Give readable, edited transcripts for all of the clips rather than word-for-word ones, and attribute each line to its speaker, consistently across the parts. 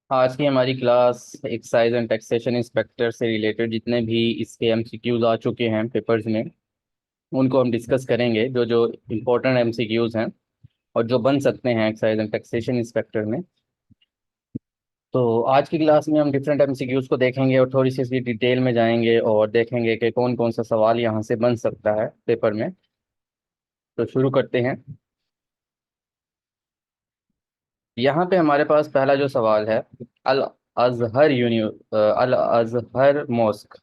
Speaker 1: आज की हमारी class excise and taxation inspector से रिलेटेड जितने भी इसके एमसीक्यूज आ चुके हैं पेपर्स में उनको हम डिस्कस करेंगे, जो जो इम्पोर्टेंट एमसीक्यूज हैं और जो बन सकते हैं एक्साइज एंड टैक्सेशन इंस्पेक्टर में। तो आज की क्लास में हम डिफरेंट एमसीक्यूज को देखेंगे और थोड़ी सी इसकी डिटेल में जाएंगे और देखेंगे कि कौन कौन सा सवाल यहाँ से बन सकता है पेपर में। तो शुरू करते हैं। यहाँ पे हमारे पास पहला जो सवाल है, अल अजहर अल अजहर मॉस्क,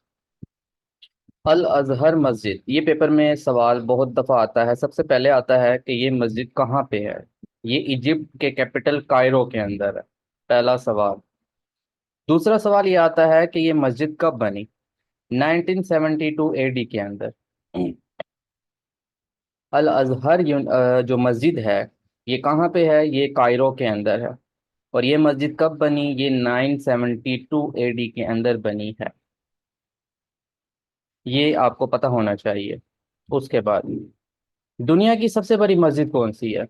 Speaker 1: अल अजहर मस्जिद, ये पेपर में सवाल बहुत दफा आता है। सबसे पहले आता है कि ये मस्जिद कहाँ पे है। ये इजिप्ट के कैपिटल कायरो के अंदर है, पहला सवाल। दूसरा सवाल ये आता है कि ये मस्जिद कब बनी। 1972 एडी के अंदर। अल अजहर जो मस्जिद है ये कहाँ पे है, ये कायरो के अंदर है। और ये मस्जिद कब बनी, ये 972 एडी के अंदर बनी है। ये आपको पता होना चाहिए। उसके बाद दुनिया की सबसे बड़ी मस्जिद कौन सी है।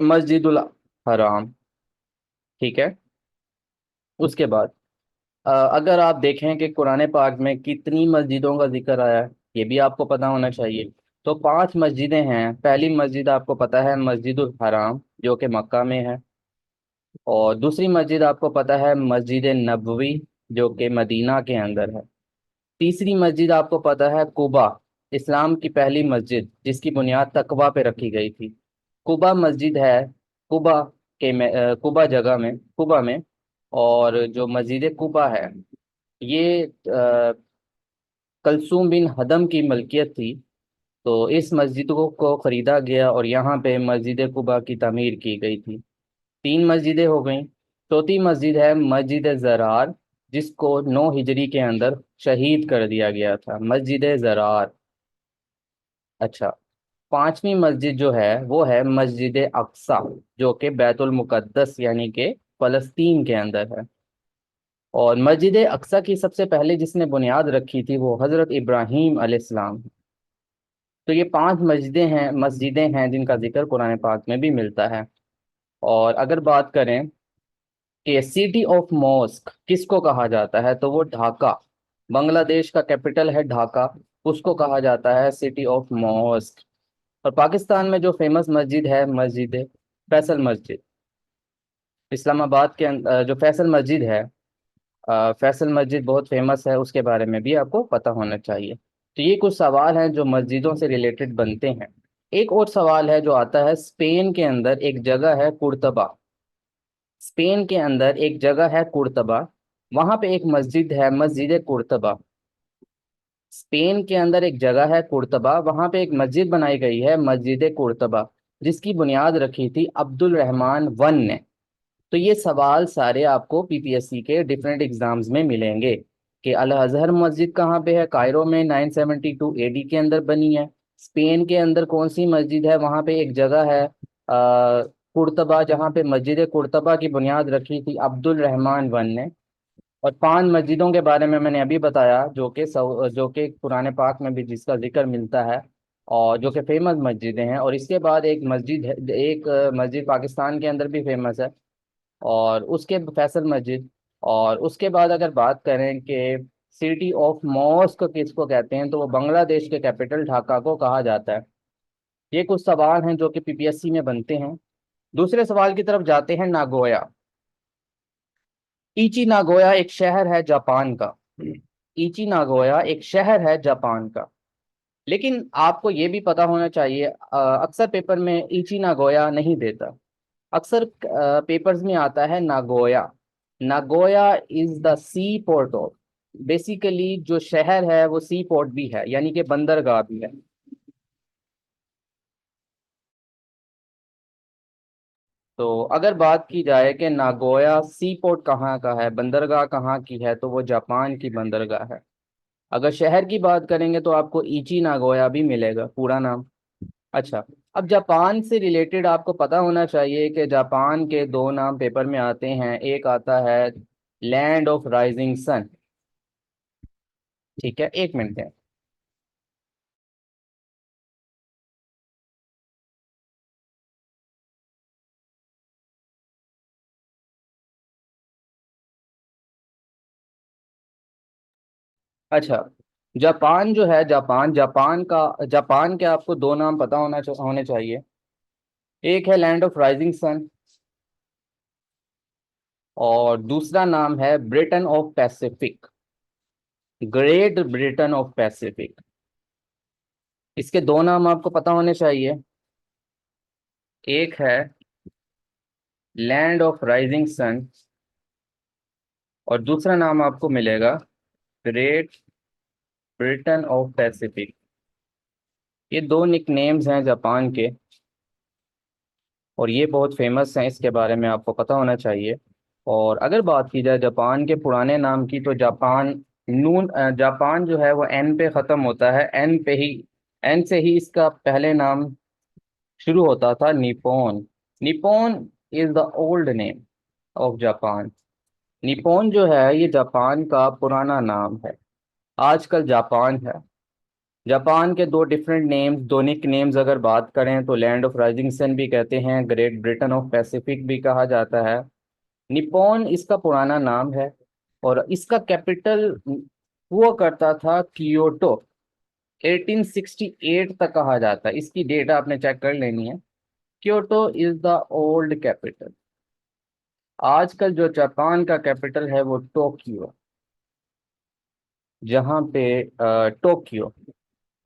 Speaker 1: मस्जिदुल हराम। ठीक है। उसके बाद अगर आप देखें कि कुरान पाक में कितनी मस्जिदों का जिक्र आया है, ये भी आपको पता होना चाहिए। तो 5 मस्जिदें हैं। पहली मस्जिद आपको पता है मस्जिदुल हराम, जो कि मक्का में है। और दूसरी मस्जिद आपको पता है मस्जिद नबवी, जो कि मदीना के अंदर है। तीसरी मस्जिद आपको पता है कुबा, इस्लाम की पहली मस्जिद जिसकी बुनियाद तकवा पे रखी गई थी। कुबा मस्जिद है, कुबा कुबा जगह में, कुबा में। और जो मस्जिद कुबा है ये कलसूम बिन हदम की मलकियत थी। तो इस मस्जिद को खरीदा गया और यहाँ पे मस्जिद कुबा की तामीर की गई थी। 3 मस्जिदें हो गई। चौथी मस्जिद है मस्जिद ज़रार, जिसको 9 हिजरी के अंदर शहीद कर दिया गया था, मस्जिद ज़रार। अच्छा। पांचवी मस्जिद जो है वो है मस्जिद अक्सा, जो कि बैतुल मुकद्दस यानी कि फलस्तीन के अंदर है। और मस्जिद अक्सा की सबसे पहले जिसने बुनियाद रखी थी वो हज़रत इब्राहीम अलैहिस्सलाम। तो ये 5 मस्जिदें हैं जिनका जिक्र कुरान पाक में भी मिलता है। और अगर बात करें कि सिटी ऑफ मॉस्क किसको कहा जाता है, तो वो ढाका, बांग्लादेश का कैपिटल है ढाका, उसको कहा जाता है सिटी ऑफ मॉस्क। और पाकिस्तान में जो फेमस मस्जिद है मस्जिद फैसल मस्जिद, इस्लामाबाद के जो फैसल मस्जिद है, फैसल मस्जिद बहुत फेमस है, उसके बारे में भी आपको पता होना चाहिए। तो ये कुछ सवाल हैं जो मस्जिदों से रिलेटेड बनते हैं। एक और सवाल है जो आता है, स्पेन के अंदर एक जगह है कुर्तबा। स्पेन के अंदर एक जगह है कुर्तबा, वहां पे एक मस्जिद है मस्जिद कुर्तबा। स्पेन के अंदर एक जगह है कुर्तबा, वहां पे एक मस्जिद बनाई गई है मस्जिद कुर्तबा, जिसकी बुनियाद रखी थी अब्दुल रहमान वन ने। तो ये सवाल सारे आपको पीपीएससी के डिफरेंट एग्जाम्स में मिलेंगे कि अल अजहर मस्जिद कहाँ पे है, कायरो में 972 एडी के अंदर बनी है। स्पेन के अंदर कौन सी मस्जिद है, वहाँ पे एक जगह है कुर्तबा, जहाँ पे मस्जिद कुर्तबा की बुनियाद रखी थी अब्दुल रहमान वन ने। और 5 मस्जिदों के बारे में मैंने अभी बताया, जो कि कुरान पाक में भी जिसका जिक्र मिलता है और जो कि फेमस मस्जिदें हैं। और इसके बाद एक मस्जिद है, एक मस्जिद पाकिस्तान के अंदर भी फेमस है, और उसके फैसल मस्जिद। और उसके बाद अगर बात करें कि सिटी ऑफ मॉस्क किसको कहते हैं, तो वो बांग्लादेश के कैपिटल ढाका को कहा जाता है। ये कुछ सवाल हैं जो कि पीपीएससी में बनते हैं। दूसरे सवाल की तरफ जाते हैं, नागोया। इची नागोया एक शहर है जापान का। इची नागोया एक शहर है जापान का। लेकिन आपको ये भी पता होना चाहिए, अक्सर पेपर में इची नागोया नहीं देता। अक्सर पेपर्स में आता है Nagoya. Nagoya is the sea port of, basically जो शहर है वो सी पोर्ट भी है, यानी कि बंदरगाह भी है। तो अगर बात की जाए कि नागोया सी पोर्ट कहाँ का है, बंदरगाह कहाँ की है, तो वो जापान की बंदरगाह है। अगर शहर की बात करेंगे तो आपको इची नागोया भी मिलेगा पूरा नाम। अच्छा। अब जापान से रिलेटेड आपको पता होना चाहिए कि जापान के 2 नाम पेपर में आते हैं। एक आता है लैंड ऑफ राइजिंग सन। ठीक है, 1 मिनट है। अच्छा, जापान जो है, जापान के आपको दो नाम पता होने चाहिए। एक है लैंड ऑफ राइजिंग सन, और दूसरा नाम है Britain of Pacific, great Britain of Pacific. इसके दो नाम आपको पता होने चाहिए। एक है लैंड ऑफ राइजिंग सन, और दूसरा नाम आपको मिलेगा ग्रेट ब्रिटेन ऑफ पैसिफिक। ये दो निक नेम्स हैं जापान के, और ये बहुत फेमस हैं, इसके बारे में आपको पता होना चाहिए। और अगर बात की जाए जापान के पुराने नाम की, तो जापान जो है वो एन पे ख़त्म होता है, एन से ही इसका पहले नाम शुरू होता था, Nippon. Nippon is the old name of Japan. Nippon जो है ये जापान का पुराना नाम है, आजकल जापान है। जापान के दो डिफरेंट नेम्स, दो निक नेम्स अगर बात करें, तो लैंड ऑफ राइजिंग सन भी कहते हैं, ग्रेट ब्रिटेन ऑफ पैसिफिक भी कहा जाता है। निप्पॉन इसका पुराना नाम है, और इसका कैपिटल हुआ करता था कियोटो। 1868 तक कहा जाता है, इसकी डेट आपने चेक कर लेनी है। Kyoto is the old capital. आजकल जो जापान का कैपिटल है वो टोक्यो, जहाँ पे टोक्यो,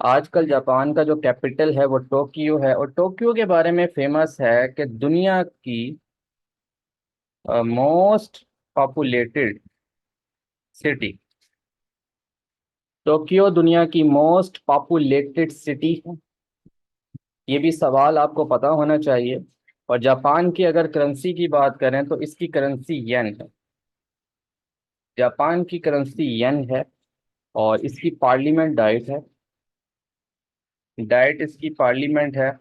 Speaker 1: आजकल जापान का जो कैपिटल है वो टोक्यो है। और टोक्यो के बारे में फेमस है कि दुनिया की मोस्ट पॉपुलेटेड सिटी, टोक्यो दुनिया की मोस्ट पॉपुलेटेड सिटी है। ये भी सवाल आपको पता होना चाहिए। और जापान की अगर करेंसी की बात करें, तो इसकी करेंसी येन है। जापान की करेंसी येन है, और इसकी पार्लियामेंट डाइट है, डाइट इसकी पार्लियामेंट है।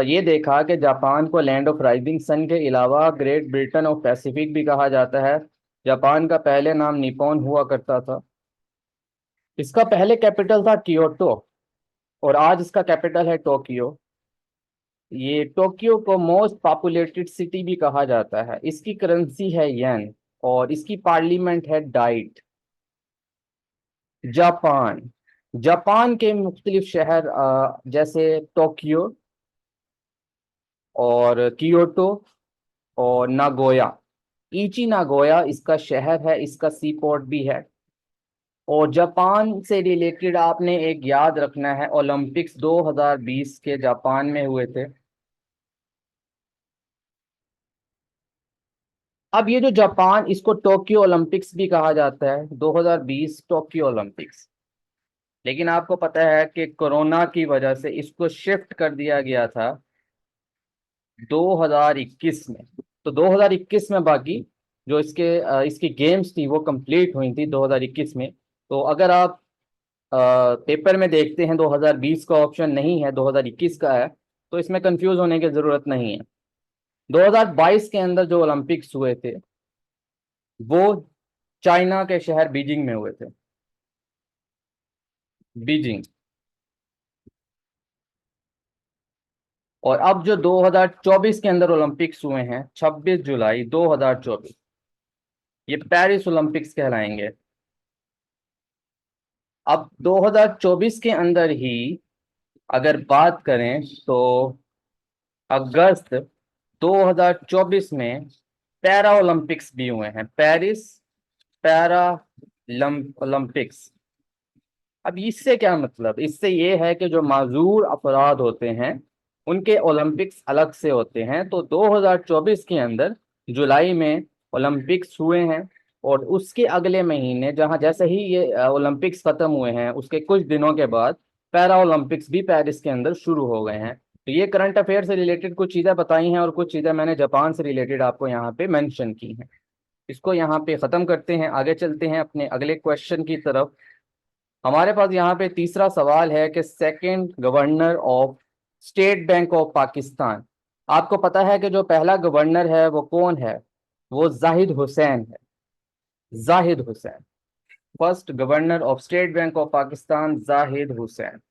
Speaker 1: ये देखा कि जापान को लैंड ऑफ राइजिंग सन के अलावा ग्रेट ब्रिटेन ऑफ पैसिफिक भी कहा जाता है। जापान का पहले नाम निप्पॉन हुआ करता था। इसका पहले कैपिटल था कियोटो, और आज इसका कैपिटल है टोक्यो। ये टोक्यो को मोस्ट पॉपुलेटेड सिटी भी कहा जाता है। इसकी करेंसी है येन, और इसकी पार्लियामेंट है डाइट। जापान, जापान के मुख्तलिफ शहर, जैसे टोक्यो और कियोटो और नागोया, इची नागोया इसका शहर है, इसका सी पोर्ट भी है। और जापान से रिलेटेड आपने एक याद रखना है, ओलंपिक्स 2020 के जापान में हुए थे। अब ये जो जापान, इसको टोक्यो ओलंपिक्स भी कहा जाता है, 2020 टोक्यो ओलंपिक्स। लेकिन आपको पता है कि कोरोना की वजह से इसको शिफ्ट कर दिया गया था 2021 में। तो 2021 में बाकी जो इसकी गेम्स थी वो कंप्लीट हुई थी 2021 में। तो अगर आप पेपर में देखते हैं 2020 का ऑप्शन नहीं है, 2021 का है, तो इसमें कंफ्यूज होने की जरूरत नहीं है। 2022 के अंदर जो ओलंपिक्स हुए थे वो चाइना के शहर बीजिंग में हुए थे, बीजिंग। और अब जो 2024 के अंदर ओलंपिक्स हुए हैं, 26 जुलाई 2024, ये पेरिस ओलंपिक्स कहलाएंगे। अब 2024 के अंदर ही अगर बात करें, तो अगस्त 2024 में पैरा ओलंपिक्स भी हुए हैं, पेरिस पैरा ओलंपिक्स। अब इससे क्या मतलब, इससे ये है कि जो माजूर अफराद होते हैं उनके ओलंपिक्स अलग से होते हैं। तो 2024 के अंदर जुलाई में ओलंपिक्स हुए हैं, और उसके अगले महीने, जहां जैसे ही ये ओलंपिक्स खत्म हुए हैं, उसके कुछ दिनों के बाद पैरा ओलंपिक्स भी पेरिस के अंदर शुरू हो गए हैं। तो ये करंट अफेयर से रिलेटेड कुछ चीज़ें बताई हैं, और कुछ चीज़ें मैंने जापान से रिलेटेड आपको यहाँ पे मेंशन की हैं। इसको यहाँ पे ख़त्म करते हैं, आगे चलते हैं अपने अगले क्वेश्चन की तरफ। हमारे पास यहाँ पे तीसरा सवाल है कि second governor of state Bank of Pakistan, आपको पता है कि जो पहला गवर्नर है वो कौन है? वो जाहिद हुसैन है, Zahid Hussain. First governor of state Bank of Pakistan Zahid Hussain.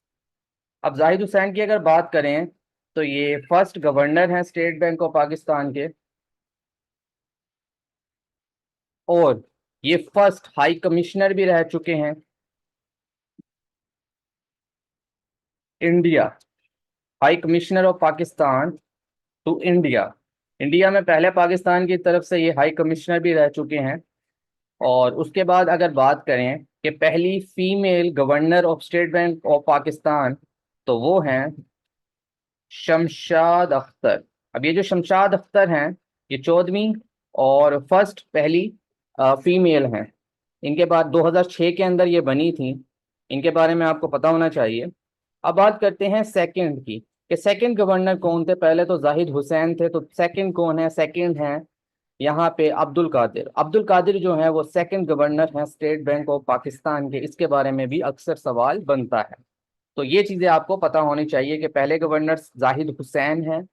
Speaker 1: अब जाहिद हुसैन की अगर बात करें, तो ये फर्स्ट गवर्नर हैं स्टेट बैंक ऑफ पाकिस्तान के, और ये फर्स्ट हाई कमिश्नर भी रह चुके हैं India, high commissioner of Pakistan to India. India में पहले पाकिस्तान की तरफ से ये हाई कमिश्नर भी रह चुके हैं। और उसके बाद अगर बात करें कि पहली female governor of state Bank of Pakistan, तो वो हैं शमशाद अख्तर। अब ये जो शमशाद अख्तर हैं, ये 14वीं और फर्स्ट पहली फीमेल हैं। इनके बाद 2006 के अंदर ये बनी थी। इनके बारे में आपको पता होना चाहिए। अब बात करते हैं सेकंड की, कि सेकंड गवर्नर कौन थे। पहले तो जाहिद हुसैन थे, तो सेकंड कौन है? सेकंड हैं यहाँ पे अब्दुल कादिर। अब्दुल कादिर जो है वो सेकंड गवर्नर हैं स्टेट बैंक ऑफ पाकिस्तान के। इसके बारे में भी अक्सर सवाल बनता है। तो ये चीज़ें आपको पता होनी चाहिए कि पहले गवर्नर जाहिद हुसैन हैं,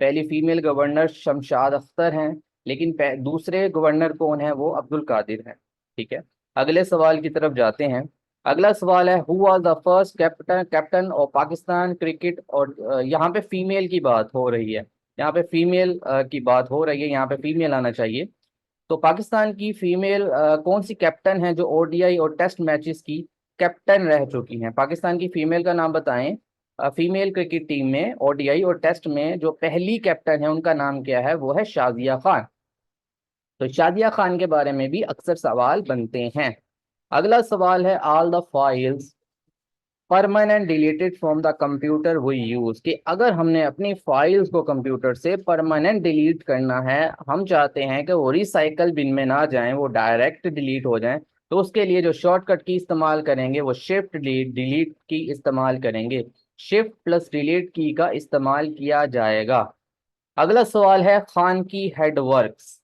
Speaker 1: पहली फीमेल गवर्नर शमशाद अख्तर हैं, लेकिन दूसरे गवर्नर कौन है? वो अब्दुल कादिर हैं। ठीक है, अगले सवाल की तरफ जाते हैं। अगला सवाल है, who was the first captain captain of Pakistan cricket. और यहाँ पे फीमेल की बात हो रही है, यहाँ पे फीमेल की बात हो रही है, यहाँ पे फीमेल आना चाहिए। तो पाकिस्तान की फीमेल कौन सी कैप्टन है जो ओडीआई और टेस्ट मैचेस की कैप्टन रह चुकी हैं? पाकिस्तान की फीमेल का नाम बताएं। फीमेल क्रिकेट टीम में ओडीआई और टेस्ट में जो पहली कैप्टन है उनका नाम क्या है? वो है शाजिया खान। तो शाजिया खान के बारे में भी अक्सर सवाल बनते हैं। अगला सवाल है, all the files permanent deleted from the computer we use. कि अगर हमने अपनी फाइल्स को कंप्यूटर से परमानेंट डिलीट करना है, हम चाहते हैं कि वो रिसाइकल बिन में ना जाएं, वो डायरेक्ट डिलीट हो जाएं, तो उसके लिए जो शॉर्टकट की इस्तेमाल करेंगे वो शिफ्ट डिलीट डिलीट की इस्तेमाल करेंगे। शिफ्ट प्लस डिलीट की का इस्तेमाल किया जाएगा। अगला सवाल है, खान की हेडवर्क्स।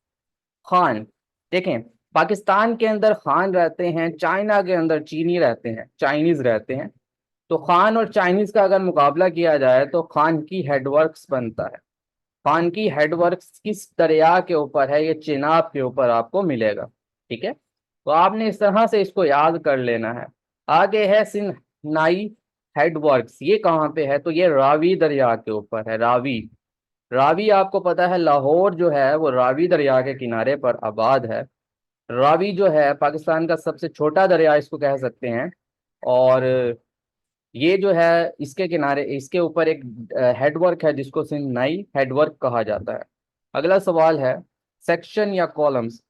Speaker 1: खान, देखें, पाकिस्तान के अंदर खान रहते हैं, चाइना के अंदर चीनी रहते हैं, चाइनीज रहते हैं। तो खान और चाइनीज का अगर मुकाबला किया जाए तो खान की हेडवर्क्स बनता है। खान की हेडवर्क्स किस दरिया के ऊपर है? ये चिनाब के ऊपर आपको मिलेगा। ठीक है, तो आपने इस तरह से इसको याद कर लेना है। आगे है सिन्नाई हेडवर्क्स। ये कहाँ पे है? तो ये रावी दरिया के ऊपर है। रावी, रावी आपको पता है लाहौर जो है वो रावी दरिया के किनारे पर आबाद है। रावी जो है पाकिस्तान का सबसे छोटा दरिया इसको कह सकते हैं। और ये जो है इसके किनारे, इसके ऊपर एक हेडवर्क है जिसको सिन्नाई हेडवर्क कहा जाता है। अगला सवाल है, सेक्शन या कॉलम्स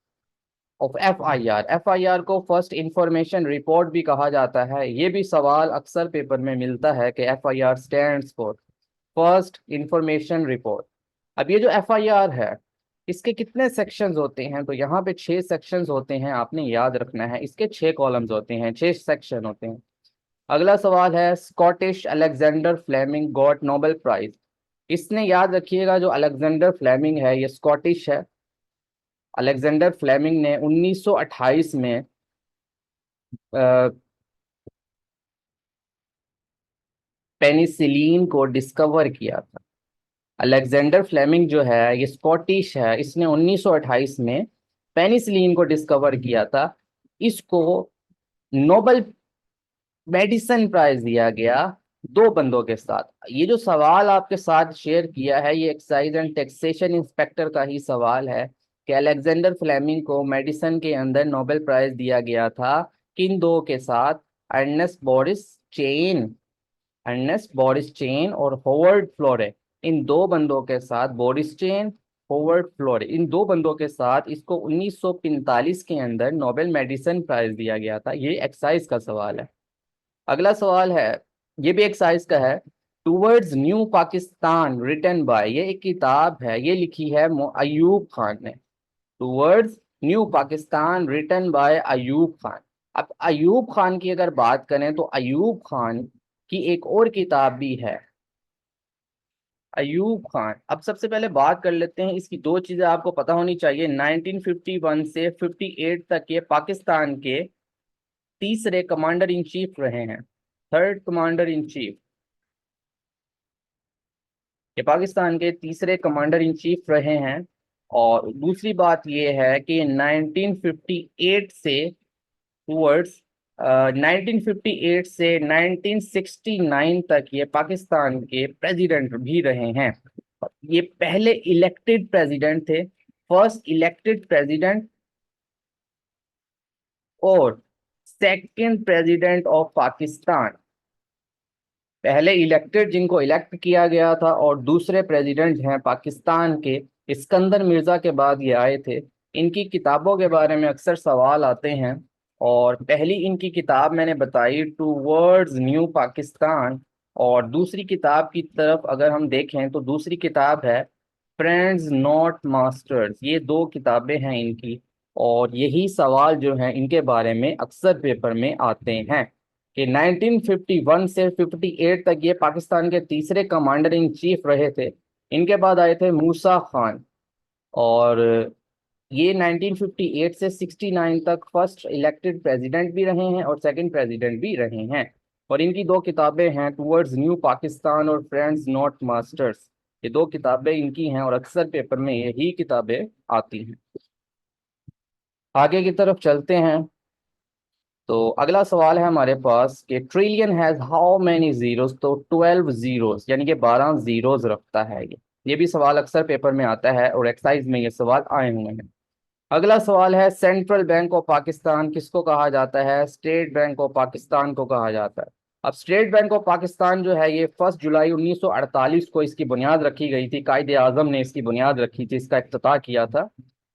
Speaker 1: ऑफ एफआईआर। एफआईआर को फर्स्ट इंफॉर्मेशन रिपोर्ट भी कहा जाता है। ये भी सवाल अक्सर पेपर में मिलता है कि FIR stands for first information report. अब ये जो एफआईआर है, इसके कितने सेक्शंस होते हैं? तो यहाँ पे 6 सेक्शंस होते हैं, आपने याद रखना है। इसके 6 कॉलम्स होते हैं, 6 सेक्शन होते हैं। अगला सवाल है, Scottish Alexander Fleming got Nobel prize. इसने याद रखिएगा, जो अलेक्जेंडर फ्लेमिंग है ये स्कॉटिश है। अलेक्जेंडर फ्लेमिंग ने 1928 में पेनिसिलिन को डिस्कवर किया था। अलेक्जेंडर फ्लेमिंग जो है ये स्कॉटिश है, इसने 1928 में पेनिसिलिन को डिस्कवर किया था। इसको नोबेल मेडिसिन प्राइज दिया गया 2 बंदों के साथ। ये जो सवाल आपके साथ शेयर किया है ये एक्साइज एंड टैक्सेशन इंस्पेक्टर का ही सवाल है कि अलेक्जेंडर फ्लेमिंग को मेडिसिन के अंदर नोबेल प्राइज दिया गया था, किन 2 के साथ? Ernest Boris Chain, Ernest Boris Chain और होवर्ड फ्लोरे। इन 2 बंदों के साथ, बोरिस चेन, होवर्ड फ्लोरे, इन 2 बंदों के साथ इसको 1945 के अंदर नोबेल मेडिसिन प्राइज दिया गया था। ये एक्साइज का सवाल है। अगला सवाल है, ये भी एक्साइज का है। Towards new Pakistan written by, ये एक किताब है, ये लिखी है अयूब खान ने। Towards new Pakistan written by Ayub Khan. अब अयूब खान की अगर बात करें तो अयूब खान की एक और किताब भी है, अयूब खान। अब सबसे पहले बात कर लेते हैं, इसकी 2 चीजें आपको पता होनी चाहिए। 1951 से 58 तक ये पाकिस्तान के तीसरे कमांडर इन चीफ रहे हैं, थर्ड कमांडर इन चीफ। ये पाकिस्तान के तीसरे कमांडर इन चीफ रहे हैं। और दूसरी बात ये है कि 1958 से टूवर्ड्स 1958 से 1969 तक ये पाकिस्तान के प्रेसिडेंट भी रहे हैं। ये पहले इलेक्टेड प्रेसिडेंट थे, फर्स्ट इलेक्टेड प्रेसिडेंट और सेकंड प्रेसिडेंट ऑफ पाकिस्तान। पहले इलेक्टेड जिनको इलेक्ट किया गया था और दूसरे प्रेसिडेंट हैं पाकिस्तान के सिकंदर मिर्जा के बाद ये आए थे। इनकी किताबों के बारे में अक्सर सवाल आते हैं और पहली इनकी किताब मैंने बताई टूवर्ड्स न्यू पाकिस्तान। और दूसरी किताब की तरफ अगर हम देखें तो दूसरी किताब है फ्रेंड्स नॉट मास्टर्स। ये दो किताबें हैं इनकी और यही सवाल जो हैं इनके बारे में अक्सर पेपर में आते हैं कि 1951 से 58 तक ये पाकिस्तान के तीसरे कमांडर इन चीफ रहे थे। इनके बाद आए थे मूसा खान और ये 1958 से 69 तक फर्स्ट इलेक्टेड प्रेसिडेंट भी रहे हैं और सेकंड प्रेसिडेंट भी रहे हैं। और इनकी दो किताबें हैं टूवर्ड्स न्यू पाकिस्तान और फ्रेंड्स नॉट मास्टर्स। ये दो किताबें इनकी हैं और अक्सर पेपर में यही किताबें आती हैं। आगे की तरफ चलते हैं। तो अगला सवाल है हमारे पास कि trillion has how many zeros. तो 12 जीरोस यानी कि 12 जीरोस रखता है ये भी सवाल अक्सर पेपर में आता है और एक्साइज में ये सवाल आए हुए हैं। अगला सवाल है सेंट्रल बैंक ऑफ पाकिस्तान किसको कहा जाता है? स्टेट बैंक ऑफ पाकिस्तान को कहा जाता है। अब स्टेट बैंक ऑफ पाकिस्तान जो है ये 1 जुलाई 1948 को इसकी बुनियाद रखी गई थी। कायदे आजम ने इसकी बुनियाद रखी थी, इसका इफ्तिताह किया था।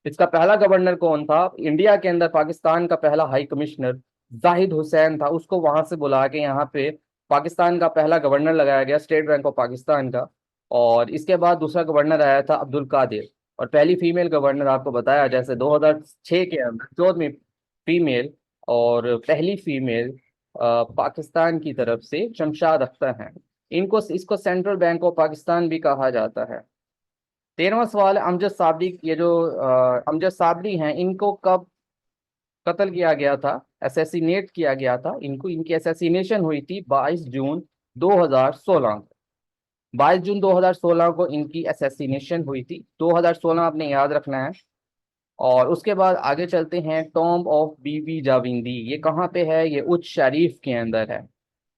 Speaker 1: इसका पहला गवर्नर कौन था? इंडिया के अंदर पाकिस्तान का पहला हाई कमिश्नर जाहिद हुसैन था। उसको वहां से बुला के यहाँ पे पाकिस्तान का पहला गवर्नर लगाया गया स्टेट बैंक ऑफ पाकिस्तान का। और इसके बाद दूसरा गवर्नर आया था अब्दुल कादिर। और पहली फीमेल गवर्नर आपको बताया जैसे 2006 के अंदर 14वीं फीमेल और पहली फीमेल पाकिस्तान की तरफ से शमशाद अख्तर हैं। इनको इसको सेंट्रल बैंक ऑफ पाकिस्तान भी कहा जाता है। 13वां सवाल है अमजद साबरी। ये जो अमजद साबरी हैं इनको कब कत्ल किया गया था? असैसिनेट किया गया था इनको। इनकी असैसिनेशन हुई थी 22 जून 2016 को। 22 जून 2016 को इनकी असैसिनेशन हुई थी। 2016 आपने याद रखना है। और उसके बाद आगे चलते हैं टॉम्ब ऑफ बीबी जाविंदी। ये कहाँ पे है? ये उच्च शरीफ के अंदर है।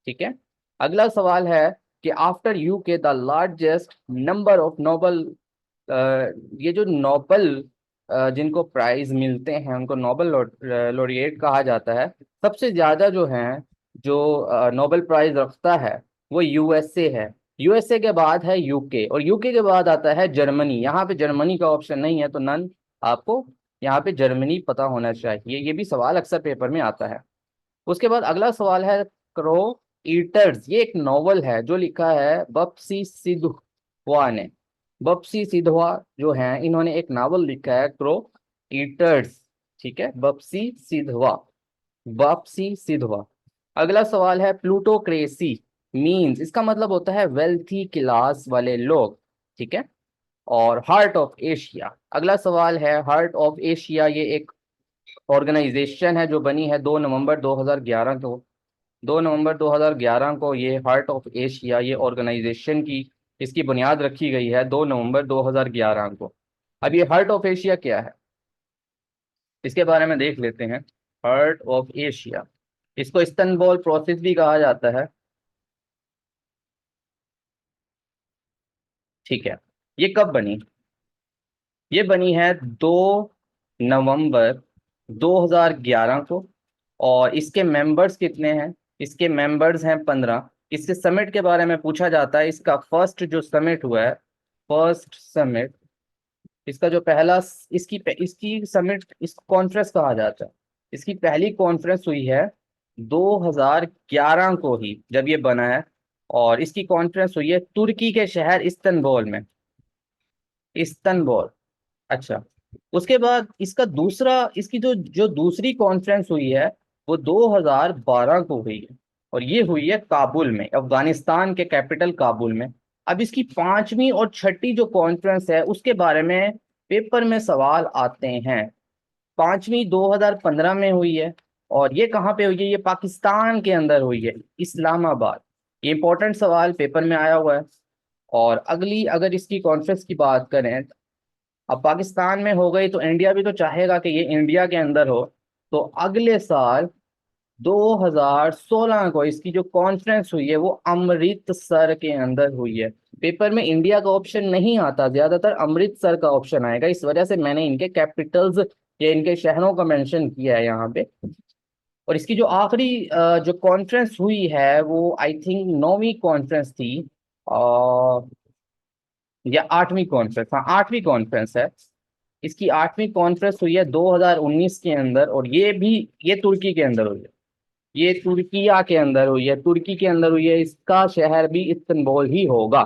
Speaker 1: ठीक है। अगला सवाल है कि after UK the largest number of noble. ये जो नोबल जिनको प्राइज मिलते हैं उनको नोबल लॉरिएट कहा जाता है। सबसे ज्यादा जो है जो नोबेल प्राइज रखता है वो यूएसए है। यूएसए के बाद है यूके और यूके के बाद आता है जर्मनी। यहाँ पे जर्मनी का ऑप्शन नहीं है तो नन आपको यहाँ पे जर्मनी पता होना चाहिए। ये भी सवाल अक्सर पेपर में आता है। उसके बाद अगला सवाल है क्रो ईटर्स। ये एक नॉवल है जो लिखा है बप्सी सिद्धवा ने। बप्सी सिद्धवा जो हैं इन्होंने एक नावल लिखा है क्रो ईटर्स। ठीक है, बप्सी सिद्धवा। बप्सी सिद्धवा। अगला सवाल है प्लूटोक्रेसी मींस। इसका मतलब होता है वेल्थी क्लास वाले लोग। ठीक है। और हार्ट ऑफ एशिया। अगला सवाल है हार्ट ऑफ एशिया। ये एक ऑर्गेनाइजेशन है जो बनी है 2 नवंबर 2011 को। 2 नवंबर 2011 को ये हार्ट ऑफ एशिया ये ऑर्गेनाइजेशन की इसकी बुनियाद रखी गई है 2 नवंबर 2011 को। अब ये हार्ट ऑफ एशिया क्या है इसके बारे में देख लेते हैं। हार्ट ऑफ एशिया इसको इस्तांबुल प्रोसेस भी कहा जाता है। ठीक है। ये कब बनी? ये बनी है 2 नवंबर 2011 को। और इसके मेंबर्स कितने हैं? इसके मेंबर्स हैं 15। इसके समिट के बारे में पूछा जाता है। इसका फर्स्ट जो समिट हुआ है फर्स्ट समिट इसका जो पहला इसकी इसकी समिट इस कॉन्फ्रेंस कहा जाता है। इसकी पहली कॉन्फ्रेंस हुई है 2011 को ही जब ये बना है। और इसकी कॉन्फ्रेंस हुई है तुर्की के शहर इस्तांबुल में। इस्तांबुल। अच्छा। उसके बाद इसका दूसरा इसकी जो जो दूसरी कॉन्फ्रेंस हुई है वो 2012 को हुई है और ये हुई है काबुल में अफगानिस्तान के कैपिटल काबुल में। अब इसकी पांचवी और छठी जो कॉन्फ्रेंस है उसके बारे में पेपर में सवाल आते हैं। पांचवी 2015 में हुई है और ये कहाँ पे हुई है? ये पाकिस्तान के अंदर हुई है इस्लामाबाद। ये इंपॉर्टेंट सवाल पेपर में आया हुआ है। और अगली अगर इसकी कॉन्फ्रेंस की बात करें अब पाकिस्तान में हो गई तो इंडिया भी तो चाहेगा कि ये इंडिया के अंदर हो। तो अगले साल 2016 को इसकी जो कॉन्फ्रेंस हुई है वो अमृतसर के अंदर हुई है। पेपर में इंडिया का ऑप्शन नहीं आता, ज्यादातर अमृतसर का ऑप्शन आएगा। इस वजह से मैंने इनके कैपिटल्स या इनके शहरों का मेंशन किया है यहाँ पे। और इसकी जो आखिरी जो कॉन्फ्रेंस हुई है वो आई थिंक 9वीं कॉन्फ्रेंस थी, या 8वीं कॉन्फ्रेंस, हाँ 8वीं कॉन्फ्रेंस है। इसकी 8वीं कॉन्फ्रेंस हुई है 2019 के अंदर, और ये तुर्की के अंदर हुई है। ये तुर्किया के अंदर हुई है, तुर्की के अंदर हुई है। इसका शहर भी इस्तांबुल ही होगा,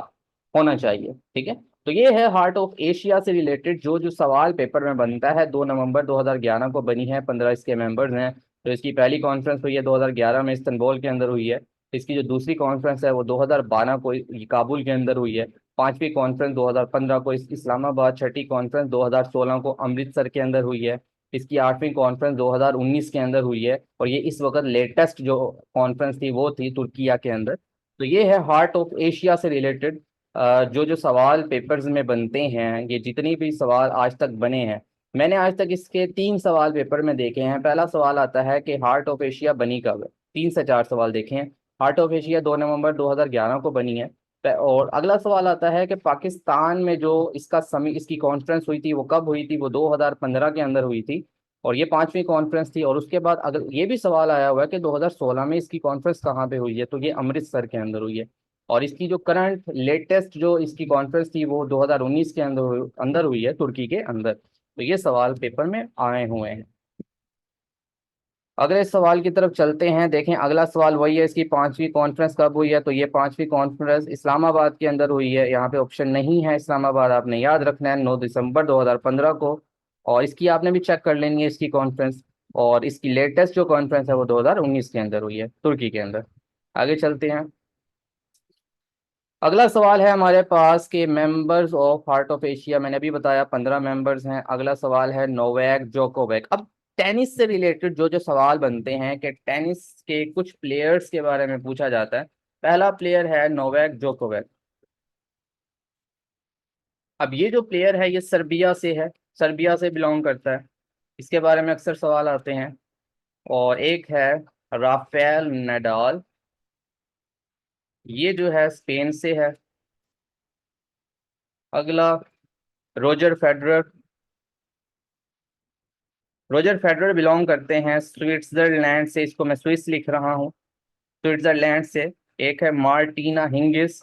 Speaker 1: होना चाहिए। ठीक है। तो ये है हार्ट ऑफ एशिया से रिलेटेड जो जो सवाल पेपर में बनता है। 2 नवंबर 2011 को बनी है, 15 इसके मेंबर्स हैं। तो इसकी पहली कॉन्फ्रेंस हुई है 2011 में, इस्तांबुल के अंदर हुई है। इसकी जो दूसरी कॉन्फ्रेंस है वो 2012 को काबुल के अंदर हुई है। पांचवी कॉन्फ्रेंस 2015 को इस्लामाबाद, छठी कॉन्फ्रेंस 2016 को अमृतसर के अंदर हुई है। इसकी 8वीं कॉन्फ्रेंस 2019 के अंदर हुई है, और ये इस वक्त लेटेस्ट जो कॉन्फ्रेंस थी वो थी तुर्किया के अंदर। तो ये है हार्ट ऑफ एशिया से रिलेटेड जो जो सवाल पेपर्स में बनते हैं। ये जितनी भी सवाल आज तक बने हैं, मैंने आज तक इसके 3 सवाल पेपर में देखे हैं। पहला सवाल आता है कि हार्ट ऑफ एशिया बनी कब है। 3 से 4 सवाल देखे हैं। हार्ट ऑफ एशिया 2 नवंबर 2011 को बनी है। और अगला सवाल आता है कि पाकिस्तान में जो इसकी कॉन्फ्रेंस हुई थी वो कब हुई थी। वो 2015 के अंदर हुई थी, और ये 5वीं कॉन्फ्रेंस थी। और उसके बाद अगर ये भी सवाल आया हुआ है कि 2016 में इसकी कॉन्फ्रेंस कहाँ पे हुई है, तो ये अमृतसर के अंदर हुई है। और इसकी जो करंट लेटेस्ट जो इसकी कॉन्फ्रेंस थी वो 2019 के अंदर हुई है, तुर्की के अंदर। तो ये सवाल पेपर में आए हुए हैं। अगले सवाल की तरफ चलते हैं। देखें अगला सवाल वही है, इसकी 5वीं कॉन्फ्रेंस कब हुई है। तो ये 5वीं कॉन्फ्रेंस इस्लामाबाद के अंदर हुई है। यहाँ पे ऑप्शन नहीं है इस्लामाबाद, आपने याद रखना है, 9 दिसंबर 2015 को। और इसकी आपने भी चेक कर लेनी है इसकी कॉन्फ्रेंस। और इसकी लेटेस्ट जो कॉन्फ्रेंस है वो 2019 के अंदर हुई है, तुर्की के अंदर। आगे चलते हैं। अगला सवाल है हमारे पास के members of heart of Asia. मैंने अभी बताया 15 मेंबर्स हैं। अगला सवाल है नोवाक जोकोविक। अब टेनिस से रिलेटेड जो जो सवाल बनते हैं कि टेनिस के कुछ प्लेयर्स के बारे में पूछा जाता है। पहला प्लेयर है नोवाक जोकोविक। अब ये जो प्लेयर है ये सर्बिया से है, सर्बिया से बिलोंग करता है। इसके बारे में अक्सर सवाल आते हैं। और एक है राफेल नडाल, ये जो है स्पेन से है। अगला Roger Federer. Roger Federer belong करते हैं स्विट्जरलैंड से, इसको मैं स्विस लिख रहा हूँ, स्विट्जरलैंड से। एक है मार्टिना हिंगिस,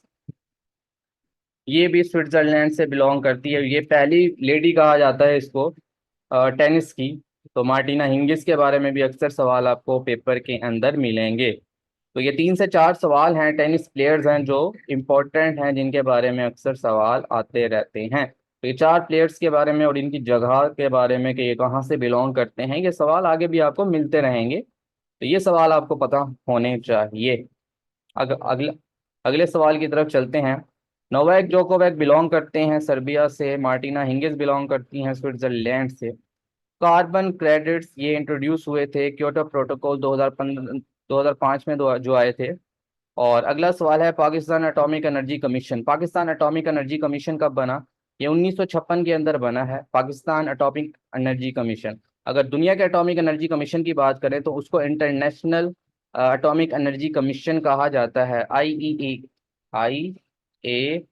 Speaker 1: ये भी स्विट्जरलैंड से बिलोंग करती है। ये पहली लेडी कहा जाता है इसको टेनिस की। तो मार्टिना हिंगिस के बारे में भी अक्सर सवाल आपको पेपर के अंदर मिलेंगे। तो ये 3 से 4 सवाल हैं, टेनिस प्लेयर्स हैं जो इम्पोर्टेंट हैं, जिनके बारे में अक्सर सवाल आते रहते हैं। तो ये 4 प्लेयर्स के बारे में और इनकी जगह के बारे में कि ये कहाँ से बिलोंग करते हैं, ये सवाल आगे भी आपको मिलते रहेंगे। तो ये सवाल आपको पता होने चाहिए। अगले अगले सवाल की तरफ चलते हैं। नोवाक जोकोविक बिलोंग करते हैं सर्बिया से, मार्टिना हिंगिस बिलोंग करती हैं स्विट्जरलैंड से। कार्बन क्रेडिट्स ये इंट्रोड्यूस हुए थे क्योटो प्रोटोकॉल 2015 2005 में जो आए थे। और अगला सवाल है Pakistan atomic energy commission. Pakistan atomic energy commission कब बना। ये 1956 के अंदर बना है, पाकिस्तान एटॉमिक एनर्जी कमीशन। अगर दुनिया के एटॉमिक एनर्जी कमीशन की बात करें तो उसको इंटरनेशनल एटॉमिक एनर्जी कमीशन कहा जाता है, आई ए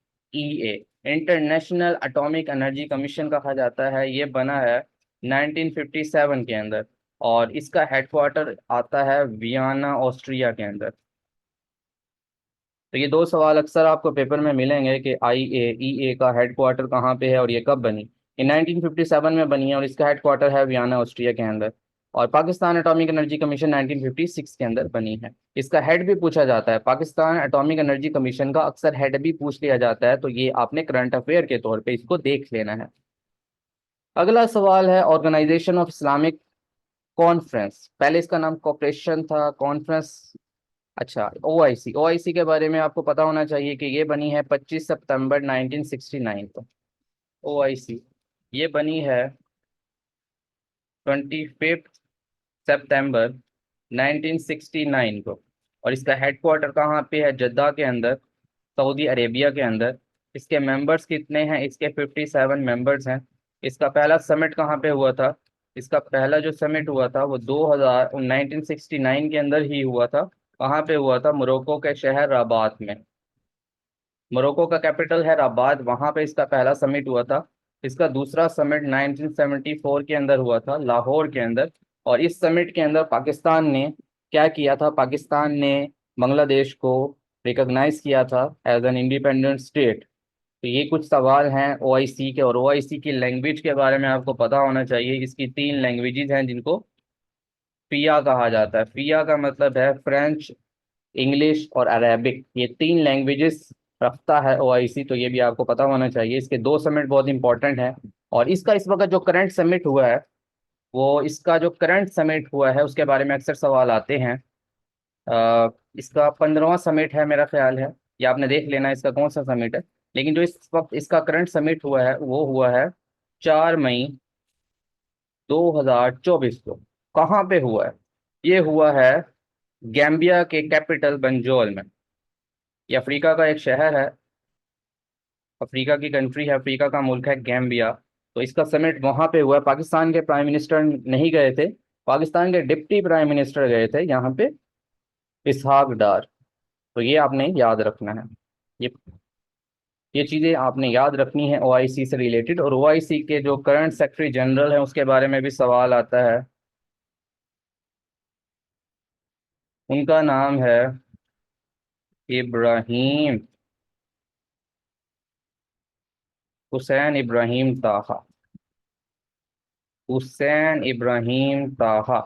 Speaker 1: इंटरनेशनल एटॉमिक एनर्जी कमीशन कहा जाता है। ये बना है 1957 के अंदर, और इसका हेडक्वार्टर आता है वियना ऑस्ट्रिया के अंदर। तो ये 2 सवाल अक्सर आपको पेपर में मिलेंगे कि IAEA का हेडक्वार्टर कहाँ पे है और ये कब बनी। ये 1957 में बनी है और इसका हेडक्वार्टर है वियना ऑस्ट्रिया के अंदर। और पाकिस्तान एटॉमिक एनर्जी कमीशन 1956 के अंदर बनी है। इसका हेड भी पूछा जाता है, पाकिस्तान एटॉमिक एनर्जी कमीशन का अक्सर हेड भी पूछ लिया जाता है। तो ये आपने करंट अफेयर के तौर पर इसको देख लेना है। अगला सवाल है ऑर्गेनाइजेशन ऑफ इस्लामिक कॉन्फ्रेंस। पहले इसका नाम कॉपरेशन था, कॉन्फ्रेंस। अच्छा, ओआईसी के बारे में आपको पता होना चाहिए कि ये बनी है 25 सितंबर 1969 को। ओआईसी ये बनी है 25 सितंबर 1969 को। और इसका हेडक्वार्टर कहाँ पे है, जद्दा के अंदर, सऊदी अरेबिया के अंदर। इसके मेंबर्स कितने हैं, इसके 57 मेंबर्स हैं। इसका पहला समिट कहाँ पे हुआ था। इसका पहला जो समिट हुआ था वो 1969 के अंदर ही हुआ था। कहाँ पे हुआ था, मोरक्को के शहर रबात में। मोरक्को का कैपिटल है रबात, वहाँ पे इसका पहला समिट हुआ था। इसका दूसरा समिट 1974 के अंदर हुआ था, लाहौर के अंदर। और इस समिट के अंदर पाकिस्तान ने क्या किया था, पाकिस्तान ने बांग्लादेश को रिकॉग्नाइज किया था एज एन इंडिपेंडेंट स्टेट। तो ये कुछ सवाल हैं ओआईसी के, और ओआईसी की लैंग्वेज के बारे में आपको पता होना चाहिए। इसकी 3 लैंग्वेजेस हैं जिनको फिया कहा जाता है। फिया का मतलब है फ्रेंच, इंग्लिश और अरेबिक। ये 3 लैंग्वेजेस रखता है ओआईसी, तो ये भी आपको पता होना चाहिए। इसके 2 समिट बहुत इंपॉर्टेंट हैं। और इसका इस वक्त जो करंट समिट हुआ है, वो इसका जो करंट समिट हुआ है उसके बारे में अक्सर सवाल आते हैं। इसका 15वां समिट है मेरा ख्याल है, या आपने देख लेना इसका कौन सा समिट है। लेकिन जो इस वक्त इसका करंट समिट हुआ है वो हुआ है 4 मई 2024 को। कहाँ पे हुआ है? ये हुआ है गैम्बिया के कैपिटल बंजोल में। ये अफ्रीका का एक शहर है, अफ्रीका की कंट्री है, अफ्रीका का मुल्क है गैम्बिया। तो इसका समिट वहाँ पे हुआ है। पाकिस्तान के प्राइम मिनिस्टर नहीं गए थे, पाकिस्तान के डिप्टी प्राइम मिनिस्टर गए थे यहाँ पे, इसहाक डार। तो ये आपने याद रखना है। ये ये चीज़ें आपने याद रखनी है ओआईसी से रिलेटेड। और ओआईसी के जो करंट सेक्रेटरी जनरल है उसके बारे में भी सवाल आता है। उनका नाम है इब्राहिम हुसैन इब्राहिम ताहा। हुसैन इब्राहिम ताहा।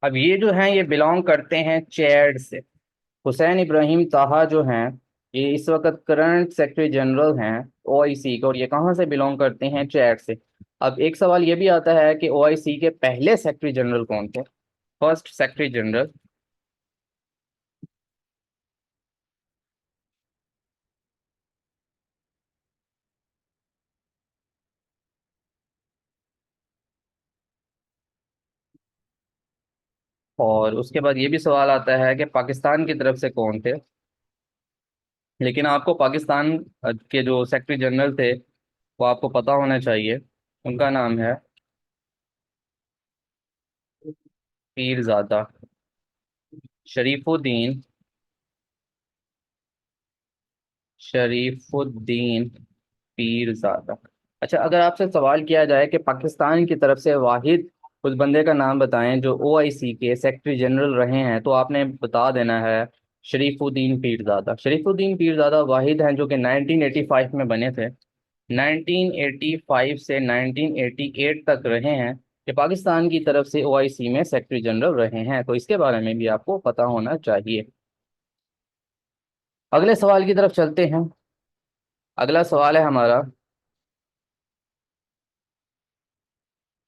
Speaker 1: अब ये जो हैं ये बिलोंग करते हैं चैड से। हुसैन इब्राहिम ताहा जो हैं, ये इस वक्त करंट सेक्रेटरी जनरल हैं ओआईसी के, और ये कहाँ से बिलोंग करते हैं? चैड से। अब एक सवाल ये भी आता है कि ओआईसी के पहले सेक्रेटरी जनरल कौन थे, फर्स्ट सेक्रेटरी जनरल? और उसके बाद ये भी सवाल आता है कि पाकिस्तान की तरफ से कौन थे। लेकिन आपको पाकिस्तान के जो सेक्रेटरी जनरल थे वो आपको पता होना चाहिए। उनका नाम है पीरजादा शरीफुद्दीन, शरीफुद्दीन पीरजादा। अच्छा, अगर आपसे सवाल किया जाए कि पाकिस्तान की तरफ से वाहिद उस बंदे का नाम बताएं जो ओआईसी के सेक्रेटरी जनरल रहे हैं, तो आपने बता देना है शरीफुद्दीन पीरजादा। शरीफुद्दीन पीरजादा वाहिद हैं जो कि 1985 में बने थे। 1985 से 1988 तक रहे हैं कि पाकिस्तान की तरफ से ओआईसी में सेक्रेटरी जनरल रहे हैं। तो इसके बारे में भी आपको पता होना चाहिए। अगले सवाल की तरफ चलते हैं। अगला सवाल है हमारा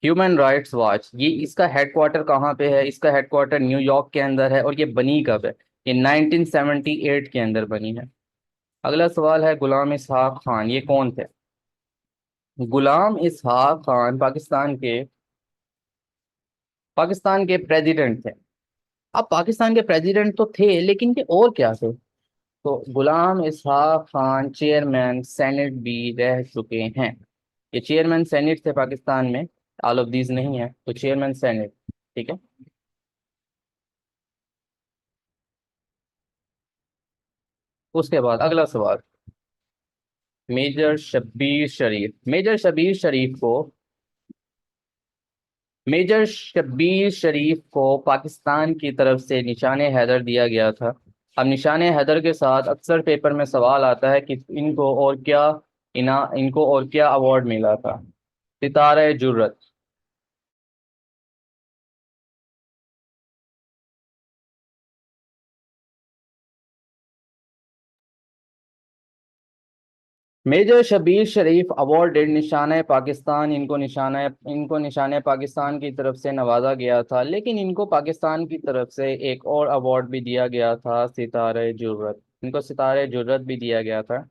Speaker 1: ह्यूमन राइट्स वॉच। ये इसका हेडक्वार्टर कहाँ पे है? इसका हेडक्वार्टर न्यूयॉर्क के अंदर है। और ये बनी कब है? ये 1978 के अंदर बनी है। अगला सवाल है गुलाम इसहाक खान, ये कौन थे? गुलाम इसहाक खान पाकिस्तान के प्रेसिडेंट थे। अब पाकिस्तान के प्रेसिडेंट तो थे, लेकिन ये और क्या थे? तो गुलाम इसहाक खान चेयरमैन सेनेट भी रह चुके हैं। ये चेयरमैन सेनेट थे पाकिस्तान में, ऑल ऑफ दीज नहीं है, तो चेयरमैन सेनेट। ठीक है। उसके बाद अगला सवाल, मेजर शब्बीर शरीफ को पाकिस्तान की तरफ से निशाने हैदर दिया गया था। अब निशाने हैदर के साथ अक्सर पेपर में सवाल आता है कि इनको और क्या अवार्ड मिला था? सितारे जुर्रत। मेजर शबीर शरीफ अवार्डेड निशाने पाकिस्तान। इनको निशाने पाकिस्तान की तरफ से नवाजा गया था, लेकिन इनको पाकिस्तान की तरफ से एक और अवार्ड भी दिया गया था, सितारे जुर्रत। इनको सितारे जुर्रत भी दिया गया था।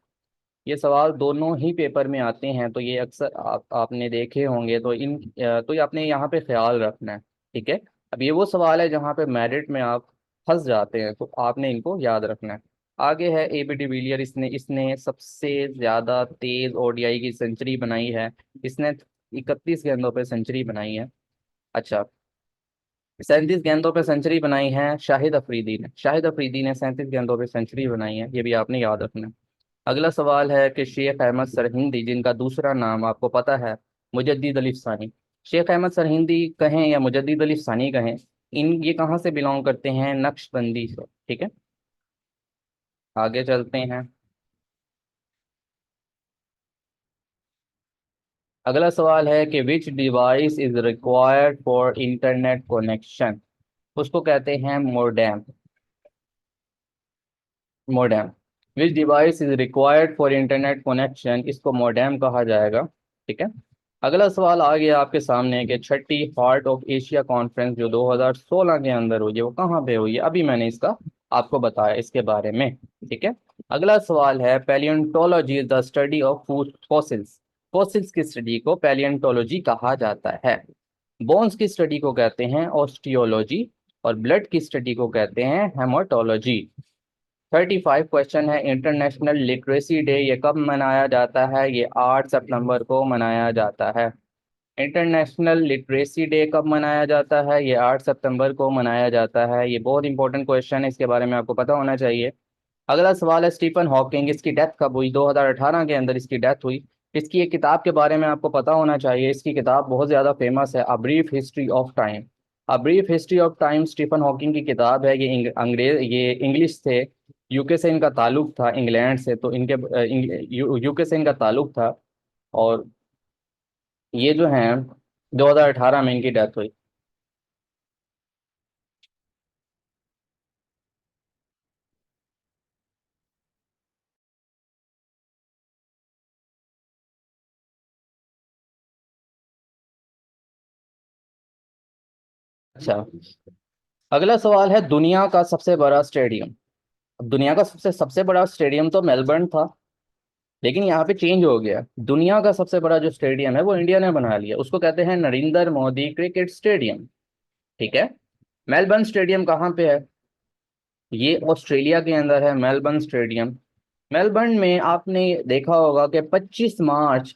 Speaker 1: ये सवाल दोनों ही पेपर में आते हैं, तो ये अक्सर आपने देखे होंगे। तो ये आपने यहाँ पे ख्याल रखना है। ठीक है। अब ये वो सवाल है जहाँ पे मेरिट में आप फंस जाते हैं, तो आपने इनको याद रखना है। आगे है एबी डिविलियर। इसने इसने सबसे ज्यादा तेज ओडीआई की सेंचुरी बनाई है। इसने 31 गेंदों पे सेंचुरी बनाई है। अच्छा, 37 गेंदों पे सेंचुरी बनाई है शाहिद अफरीदी ने 37 गेंदों पे सेंचुरी बनाई है। ये भी आपने याद रखना है। अगला सवाल है कि शेख अहमद सरहिंदी, जिनका दूसरा नाम आपको पता है मुजद्दिद अली सानी। शेख अहमद सरहिंदी कहें या मुजद्दिद अली सानी कहें, ये कहाँ से बिलोंग करते हैं? नक्शबंदी से। ठीक है, आगे चलते हैं। अगला सवाल है कि विच device is required for internet connection? उसको कहते हैं modem. Modem. Which device is required for internet connection, इसको मोडेम कहा जाएगा। ठीक है। अगला सवाल आ गया आपके सामने कि छठी हार्ट ऑफ एशिया कॉन्फ्रेंस जो 2016 के अंदर हुई है वो कहाँ पे हुई है? अभी मैंने इसका आपको बताया इसके बारे में। ठीक है। अगला सवाल है palaeontology is the study of fossils. Fossils की स्टडी को पैलियोंटोलॉजी कहा जाता है। बोन्स की स्टडी को कहते हैं ऑस्टियोलॉजी, और ब्लड की स्टडी को कहते हैं हेमाटोलॉजी। 35 क्वेश्चन है। इंटरनेशनल लिटरेसी डे ये कब मनाया जाता है? ये 8 सितंबर को मनाया जाता है। इंटरनेशनल लिटरेसी डे कब मनाया जाता है? ये 8 सितंबर को मनाया जाता है। ये बहुत इंपॉर्टेंट क्वेश्चन है, इसके बारे में आपको पता होना चाहिए। अगला सवाल है स्टीफन हॉकिंग, इसकी डेथ कब हुई? 2018 के अंदर इसकी डेथ हुई। इसकी एक किताब के बारे में आपको पता होना चाहिए, इसकी किताब बहुत ज़्यादा फेमस है, a brief history of time. A brief history of time Stephen Hawking की किताब है। ये अंग्रेज, ये इंग्लिश थे, यूके से इनका ताल्लुक था, इंग्लैंड से, तो इनके यूके से इनका ताल्लुक था। और ये जो हैं 2018 में इनकी डेथ हुई। अच्छा, अगला सवाल है दुनिया का सबसे बड़ा स्टेडियम। अब दुनिया का सबसे सबसे बड़ा स्टेडियम तो मेलबर्न था, लेकिन यहाँ पे चेंज हो गया। दुनिया का सबसे बड़ा जो स्टेडियम है वो इंडिया ने बना लिया, उसको कहते हैं नरेंद्र मोदी क्रिकेट स्टेडियम। ठीक है। मेलबर्न स्टेडियम कहाँ पे है? ये ऑस्ट्रेलिया के अंदर है, मेलबर्न स्टेडियम। मेलबर्न में आपने देखा होगा कि 25 मार्च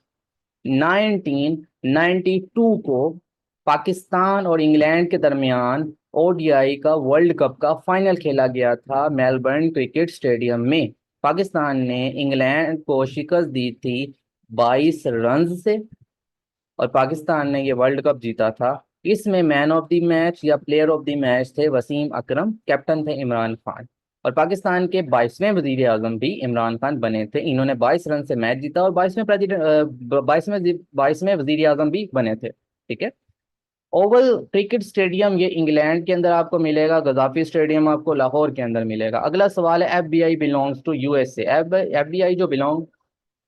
Speaker 1: 1992 को पाकिस्तान और इंग्लैंड के दरमियान ओडीआई का वर्ल्ड कप का फाइनल खेला गया था मेलबर्न क्रिकेट स्टेडियम में। पाकिस्तान ने इंग्लैंड को शिकस्त दी थी 22 रन से, और पाकिस्तान ने ये वर्ल्ड कप जीता था। इसमें मैन ऑफ द मैच या प्लेयर ऑफ द मैच थे वसीम अकरम, कैप्टन थे इमरान खान, और पाकिस्तान के 22वें वजीर आजम भी इमरान खान बने थे। इन्होंने 22 रन से मैच जीता और 22वें वजीर आजम भी बने थे। ठीक है। ओवल क्रिकेट स्टेडियम ये इंग्लैंड के अंदर आपको मिलेगा, गद्दाफी स्टेडियम आपको लाहौर के अंदर मिलेगा। अगला सवाल है FBI belongs to USA.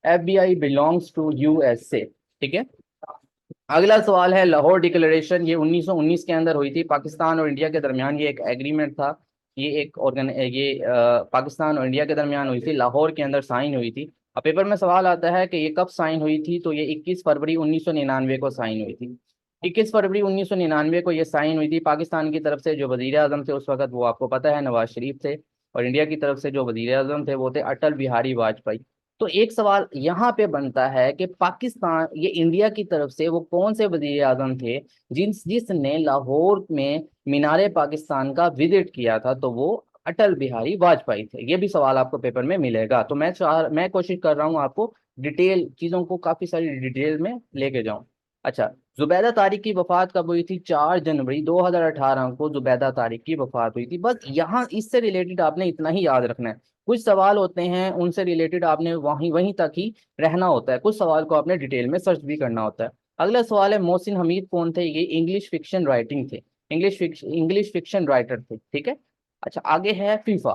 Speaker 1: FBI belongs to USA. ठीक है। अगला सवाल है लाहौर डिक्लेरेशन, ये 1919 के अंदर हुई थी, पाकिस्तान और इंडिया के दरमियान ये एक एग्रीमेंट था। ये एक पाकिस्तान और इंडिया के दरमियान हुई थी, लाहौर के अंदर साइन हुई थी। अब पेपर में सवाल आता है कि ये कब साइन हुई थी, तो ये 21 फरवरी 1999 को साइन हुई थी। 21 फरवरी 1999 को ये साइन हुई थी। पाकिस्तान की तरफ से जो वजीर आजम थे उस वक्त वो आपको पता है नवाज शरीफ थे, और इंडिया की तरफ से जो वजीर आजम थे वो थे अटल बिहारी वाजपेयी। तो एक सवाल यहाँ पे बनता है कि पाकिस्तान, ये इंडिया की तरफ से वो कौन से वजीर आजम थे जिसने लाहौर में मीनार पाकिस्तान का विजिट किया था? तो वो अटल बिहारी वाजपेयी थे। ये भी सवाल आपको पेपर में मिलेगा। तो मैं कोशिश कर रहा हूँ आपको डिटेल चीज़ों को काफ़ी सारी डिटेल में लेके जाऊँ। अच्छा, जुबैदा तारिक की वफात कब हुई थी? 4 जनवरी 2018 को जुबैदा तारिक की वफात हुई थी। बस यहाँ इससे रिलेटेड आपने इतना ही याद रखना है। कुछ सवाल होते हैं उनसे रिलेटेड आपने वहीं वहीं तक ही रहना होता है, कुछ सवाल को आपने डिटेल में सर्च भी करना होता है। अगला सवाल है मोहसिन हमीद कौन थे? ये इंग्लिश फिक्शन राइटिंग थे, इंग्लिश फिक्शन राइटर थे। ठीक है। अच्छा, आगे है फीफा।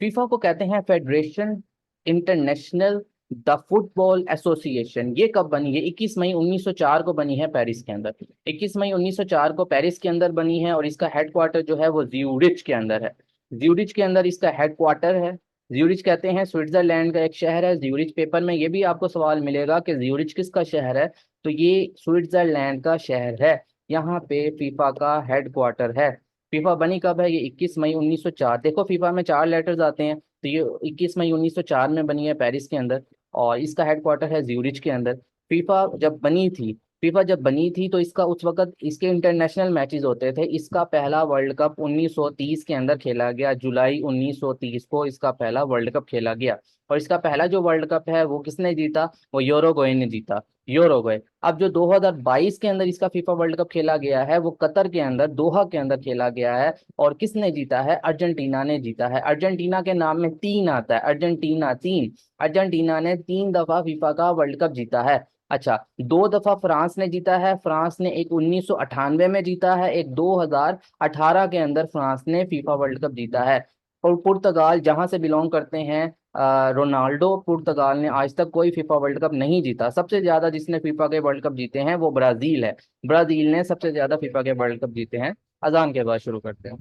Speaker 1: फीफा को कहते हैं federation international the football association. ये कब बनी है? 21 मई 1904 को बनी है पेरिस के अंदर। 21 मई 1904 को पेरिस के अंदर बनी है, और इसका हेडक्वार्टर जो है वो ज्यूरिच के अंदर है। ज्यूरिच के अंदर इसका हेडक्वार्टर है। ज्यूरिच कहते हैं स्विट्जरलैंड का एक शहर है। ज्यूरिच, पेपर में ये भी आपको सवाल मिलेगा कि ज्यूरिच किसका शहर है, तो ये स्विट्जरलैंड का शहर है। यहाँ पे फीफा का हेडक्वार्टर है। फीफा बनी कब है? ये 21 मई 1904। देखो फीफा में 4 लेटर्स आते हैं, तो ये 21 मई 1904 में बनी है पेरिस के अंदर, और इसका हेडक्वार्टर है ज्यूरिच के अंदर। फीफा जब बनी थी फीफा जब बनी थी तो इसका उस वक्त इसके इंटरनेशनल मैचेस होते थे। इसका पहला वर्ल्ड कप 1930 के अंदर खेला गया, जुलाई 1930 को इसका पहला वर्ल्ड कप खेला गया। और इसका पहला जो वर्ल्ड कप है वो किसने जीता, वो यूरुग्वे ने जीता, यूरुग्वे। अब जो 2022 के अंदर इसका फीफा वर्ल्ड कप खेला गया है वो कतर के अंदर, दोहा के अंदर खेला गया है। और किसने जीता है, अर्जेंटीना ने जीता है। अर्जेंटीना के नाम में तीन आता है, अर्जेंटीना तीन। अर्जेंटीना ने 3 दफा फीफा का वर्ल्ड कप जीता है। अच्छा, 2 दफा फ्रांस ने जीता है। फ्रांस ने एक 1998 में जीता है, एक 2018 के अंदर फ्रांस ने फीफा वर्ल्ड कप जीता है। और पुर्तगाल जहां से बिलोंग करते हैं रोनाल्डो, पुर्तगाल ने आज तक कोई फीफा वर्ल्ड कप नहीं जीता। सबसे ज्यादा जिसने फीफा के वर्ल्ड कप जीते हैं वो ब्राजील है। ब्राजील ने सबसे ज्यादा फीफा के वर्ल्ड कप जीते हैं। अजान के बाद शुरू करते हैं।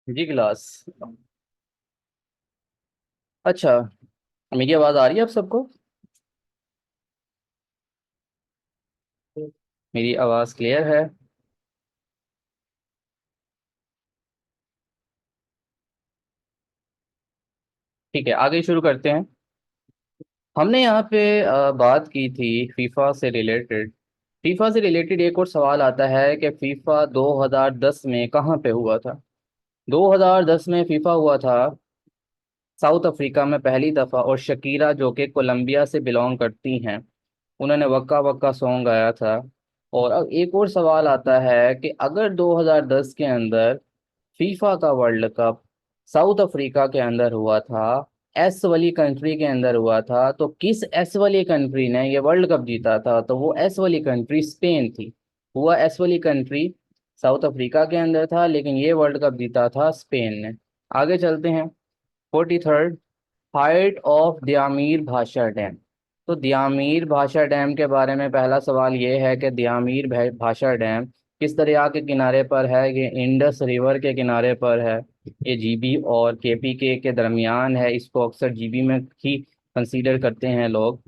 Speaker 1: जी क्लास। अच्छा, मेरी आवाज़ आ रही है आप सबको? मेरी आवाज़ क्लियर है? ठीक है, आगे शुरू करते हैं। हमने यहाँ पे बात की थी फीफा से रिलेटेड। फीफा से रिलेटेड एक और सवाल आता है कि फीफा 2010 में कहाँ पे हुआ था। 2010 में फीफा हुआ था साउथ अफ्रीका में पहली दफ़ा, और शकीरा जो कि कोलंबिया से बिलोंग करती हैं, उन्होंने वक्का वक्का सॉन्ग गाया था। और अब एक और सवाल आता है कि अगर 2010 के अंदर फीफा का वर्ल्ड कप साउथ अफ्रीका के अंदर हुआ था, एस वाली कंट्री के अंदर हुआ था, तो किस एस वाली कंट्री ने ये वर्ल्ड कप जीता था? तो वो एस वाली कंट्री स्पेन थी। हुआ एस वाली कंट्री साउथ अफ्रीका के अंदर था, लेकिन ये वर्ल्ड कप जीता था स्पेन ने। आगे चलते हैं। 43rd, हाइट ऑफ दियामीर भाषा डैम। तो दियामीर भाषा डैम के बारे में पहला सवाल ये है कि दियामीर भाषा डैम किस दरिया के किनारे पर है? ये इंडस रिवर के किनारे पर है। ये जीबी और केपीके के दरमियान है। इसको अक्सर जीबी में ही कंसीडर करते हैं लोग।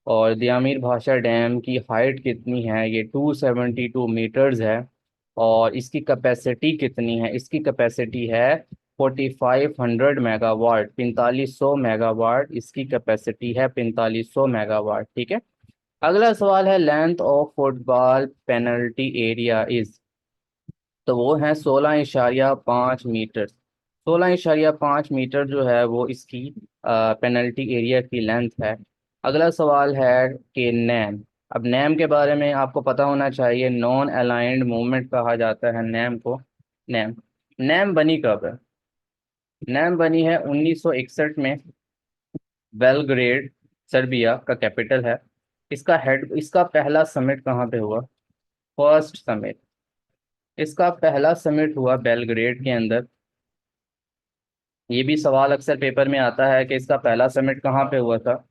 Speaker 1: और दियामीर भाषा डैम की हाइट कितनी है? ये 272 मीटर्स है। और इसकी कैपेसिटी कितनी है? इसकी कैपेसिटी है 4500 मेगावाट, 4500 मेगावाट इसकी कैपेसिटी है, 4500 मेगावाट। ठीक है। अगला सवाल है, length of football penalty area is. तो वो है 16.5 मीटर। 16.5 मीटर जो है वो इसकी पेनल्टी एरिया की लेंथ है। अगला सवाल है कि नैम। अब नैम के बारे में आपको पता होना चाहिए, नॉन अलाइंड मूवमेंट कहा जाता है नैम को। नैम नैम बनी कब है? नैम बनी है 1961 में। बेलग्रेड सर्बिया का कैपिटल है। इसका पहला समिट कहाँ पे हुआ? First summit. इसका पहला समिट हुआ बेलग्रेड के अंदर। ये भी सवाल अक्सर पेपर में आता है कि इसका पहला समिट कहाँ पे हुआ था।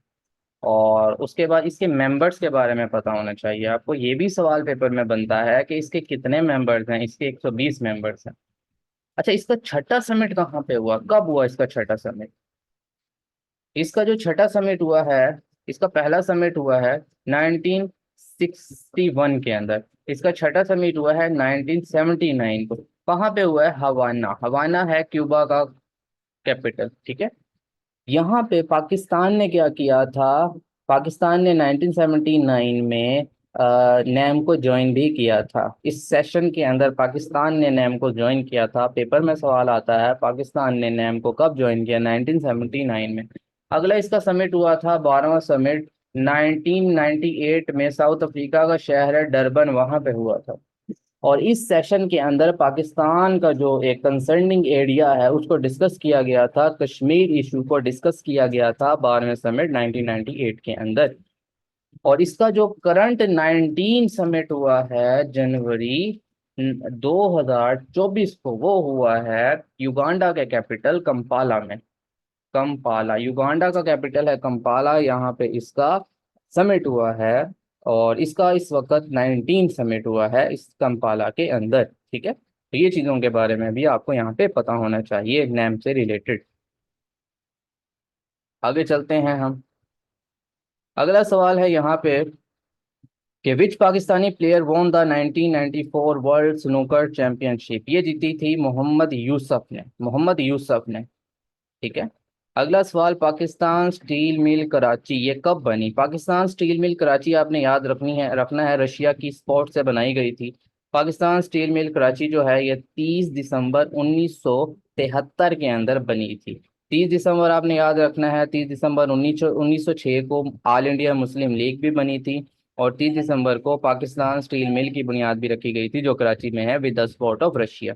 Speaker 1: और उसके बाद इसके मेंबर्स के बारे में पता होना चाहिए आपको। ये भी सवाल पेपर में बनता है कि इसके कितने मेंबर्स हैं। इसके 120 मेंबर्स हैं। अच्छा, इसका छठा समिट कहाँ पे हुआ? कब हुआ इसका छठा समिट? इसका जो छठा समिट हुआ है, इसका पहला समिट हुआ है 1961 के अंदर। इसका छठा समिट हुआ है 1979 को। कहाँ पे हुआ है? हवाना। हवाना है क्यूबा का कैपिटल। ठीक है। यहाँ पे पाकिस्तान ने क्या किया था? पाकिस्तान ने 1979 में नैम को ज्वाइन भी किया था। इस सेशन के अंदर पाकिस्तान ने नैम को ज्वाइन किया था। पेपर में सवाल आता है पाकिस्तान ने नैम को कब ज्वाइन किया? 1979 में। अगला इसका समिट हुआ था 12वां समिट 1998 में। साउथ अफ्रीका का शहर है डरबन, वहां पे हुआ था। और इस सेशन के अंदर पाकिस्तान का जो एक कंसर्निंग एरिया है उसको डिस्कस किया गया था। कश्मीर इशू को डिस्कस किया गया था 12वें समिट 1998 के अंदर। और इसका जो करंट 19 समिट हुआ है जनवरी 2024 को, वो हुआ है युगांडा के कैपिटल कंपाला में। कंपाला युगांडा का कैपिटल है, कंपाला। यहाँ पे इसका समिट हुआ है। और इसका इस वक्त 19 समिट हुआ है इस कंपाला के अंदर। ठीक है, तो ये चीज़ों के बारे में भी आपको यहाँ पे पता होना चाहिए एग्जाम से रिलेटेड। आगे चलते हैं हम। अगला सवाल है यहाँ पे कि which Pakistani player won the 1994 world snooker championship. ये जीती थी मोहम्मद यूसुफ ने। मोहम्मद यूसुफ ने। ठीक है। अगला सवाल, पाकिस्तान स्टील मिल कराची ये कब बनी? पाकिस्तान स्टील मिल कराची आपने याद रखना है, रशिया की स्पोर्ट से बनाई गई थी। पाकिस्तान स्टील मिल कराची जो है ये 30 दिसंबर 1973 के अंदर बनी थी। 30 दिसंबर आपने याद रखना है। 30 दिसंबर 1906 को ऑल इंडिया मुस्लिम लीग भी बनी थी। और 30 दिसंबर को पाकिस्तान स्टील मिल की बुनियाद भी रखी गई थी, जो कराची में है with the support of Russia.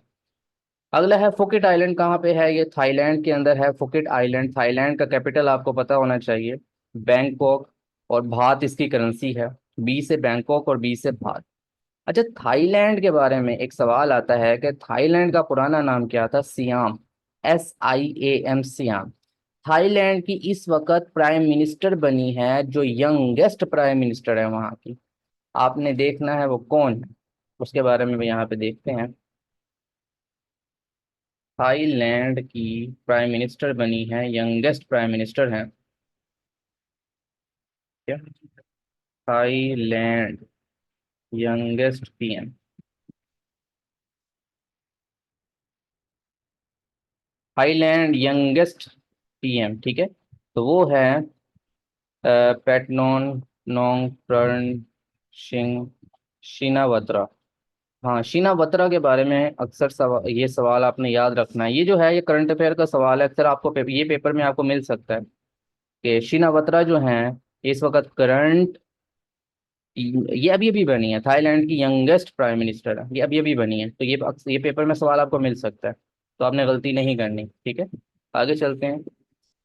Speaker 1: अगला है फुकेट आइलैंड कहाँ पे है? ये थाईलैंड के अंदर है फुकेट आइलैंड। थाईलैंड का कैपिटल आपको पता होना चाहिए, बैंकॉक। और बात इसकी करेंसी है। बी से बैंकॉक और बी से बात। अच्छा, थाईलैंड के बारे में एक सवाल आता है कि थाईलैंड का पुराना नाम क्या था? सियाम। SIAM, SIAM. थाईलैंड की इस वक्त प्राइम मिनिस्टर बनी है, जो यंगेस्ट प्राइम मिनिस्टर है वहाँ की। आपने देखना है वो कौन है, उसके बारे में भी यहाँ पे देखते हैं। थाईलैंड की प्राइम मिनिस्टर बनी है, यंगेस्ट प्राइम मिनिस्टर हैं क्या? Thailand youngest PM. Thailand youngest PM, ठीक है। तो वो है पेटनोन नोंग प्रन सिंह शिनावत्रा। हाँ, शीना बत्रा के बारे में अक्सर ये सवाल आपने याद रखना है। ये जो है ये करंट अफेयर का सवाल है, अक्सर आपको ये पेपर में आपको मिल सकता है कि शीना बत्रा जो हैं इस वक्त करंट, ये अभी अभी बनी है, थाईलैंड की यंगेस्ट प्राइम मिनिस्टर है, ये अभी अभी बनी है। तो ये पेपर में सवाल आपको मिल सकता है, तो आपने गलती नहीं करनी, ठीक है। आगे चलते हैं।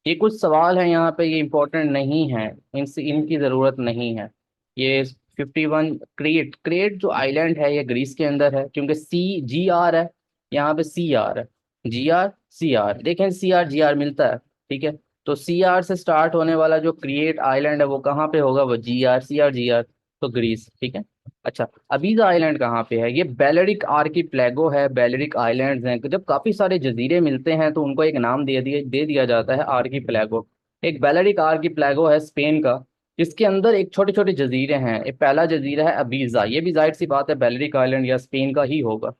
Speaker 1: ये कुछ सवाल हैं यहाँ पे, ये इंपॉर्टेंट नहीं है, इनसे इनकी ज़रूरत नहीं है। ये 51 क्रेट, क्रेट जो आइलैंड है ये ग्रीस के अंदर है, क्योंकि सी जी आर है, यहाँ पे सी आर है। जी आर सी आर, देखें सी आर जी आर मिलता है, ठीक है। तो सी आर से स्टार्ट होने वाला जो क्रिएट आइलैंड है वो कहाँ पे होगा? वो G R, C R G R, तो ग्रीस, ठीक है। अच्छा, अबीजा आइलैंड कहाँ पे है? ये बेलेरिक आर्कीप्लेगो है, बेलेरिक आइलैंड्स हैं। जब काफी सारे जजीरे मिलते हैं तो उनको एक नाम दे दिया जाता है आर्कीप्लेगो। एक बेलेरिक आर्कीप्लेगो है स्पेन का, जिसके अंदर एक छोटे छोटे जजीरे हैं। एक पहला जजीरा है अबीजा, ये भी जाहिर सी बात है बेलेरिक आइलैंड या स्पेन का ही होगा।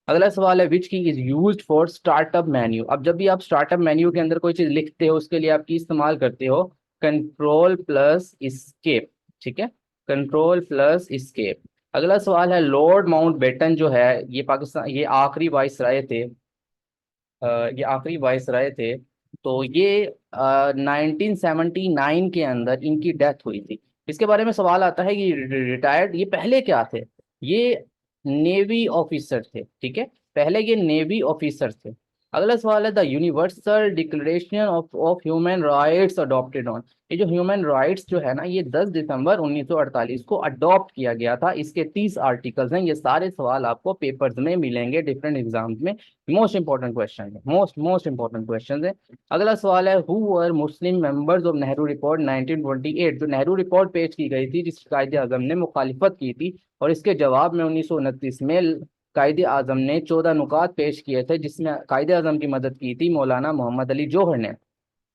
Speaker 1: अगला सवाल है विच की is used for startup menu. अब जब भी आप स्टार्टअप मेन्यू के अंदर कोई चीज लिखते हो उसके लिए आप की इस्तेमाल करते हो? कंट्रोल प्लस इस्केप, ठीक है, कंट्रोल प्लस इस्केप। अगला सवाल है लॉर्ड माउंटबेटन जो है ये पाकिस्तान, ये आखिरी वाइसराय थे, ये आखिरी वाइसराय थे। तो ये 1979 के अंदर इनकी डेथ हुई थी। इसके बारे में सवाल आता है कि रिटायर्ड, ये पहले क्या थे? ये नेवी ऑफिसर थे, ठीक है, पहले ये नेवी ऑफिसर थे। अगला सवाल है the universal declaration of human rights adopted on. ये जो ह्यूमन राइट्स जो है ना, ये 10 दिसंबर 1948 को अडॉप्ट किया गया था। इसके 30 आर्टिकल्स हैं। ये सारे सवाल आपको पेपर्स में मिलेंगे, डिफरेंट एग्जाम्स में। मोस्ट इंपॉर्टेंट क्वेश्चन है, मोस्ट इंपॉर्टेंट क्वेश्चन है। अगला सवाल है who were Muslim members of Nehru report 1928। जो नेहरू रिपोर्ट पेश की गई थी जिस कायदे आजम ने मुखालिफत की थी, और इसके जवाब में 1929 में कायदे आजम ने 14 नुकात पेश किए थे, जिसमें कायदे आजम की मदद की थी मौलाना मोहम्मद अली जौहर ने।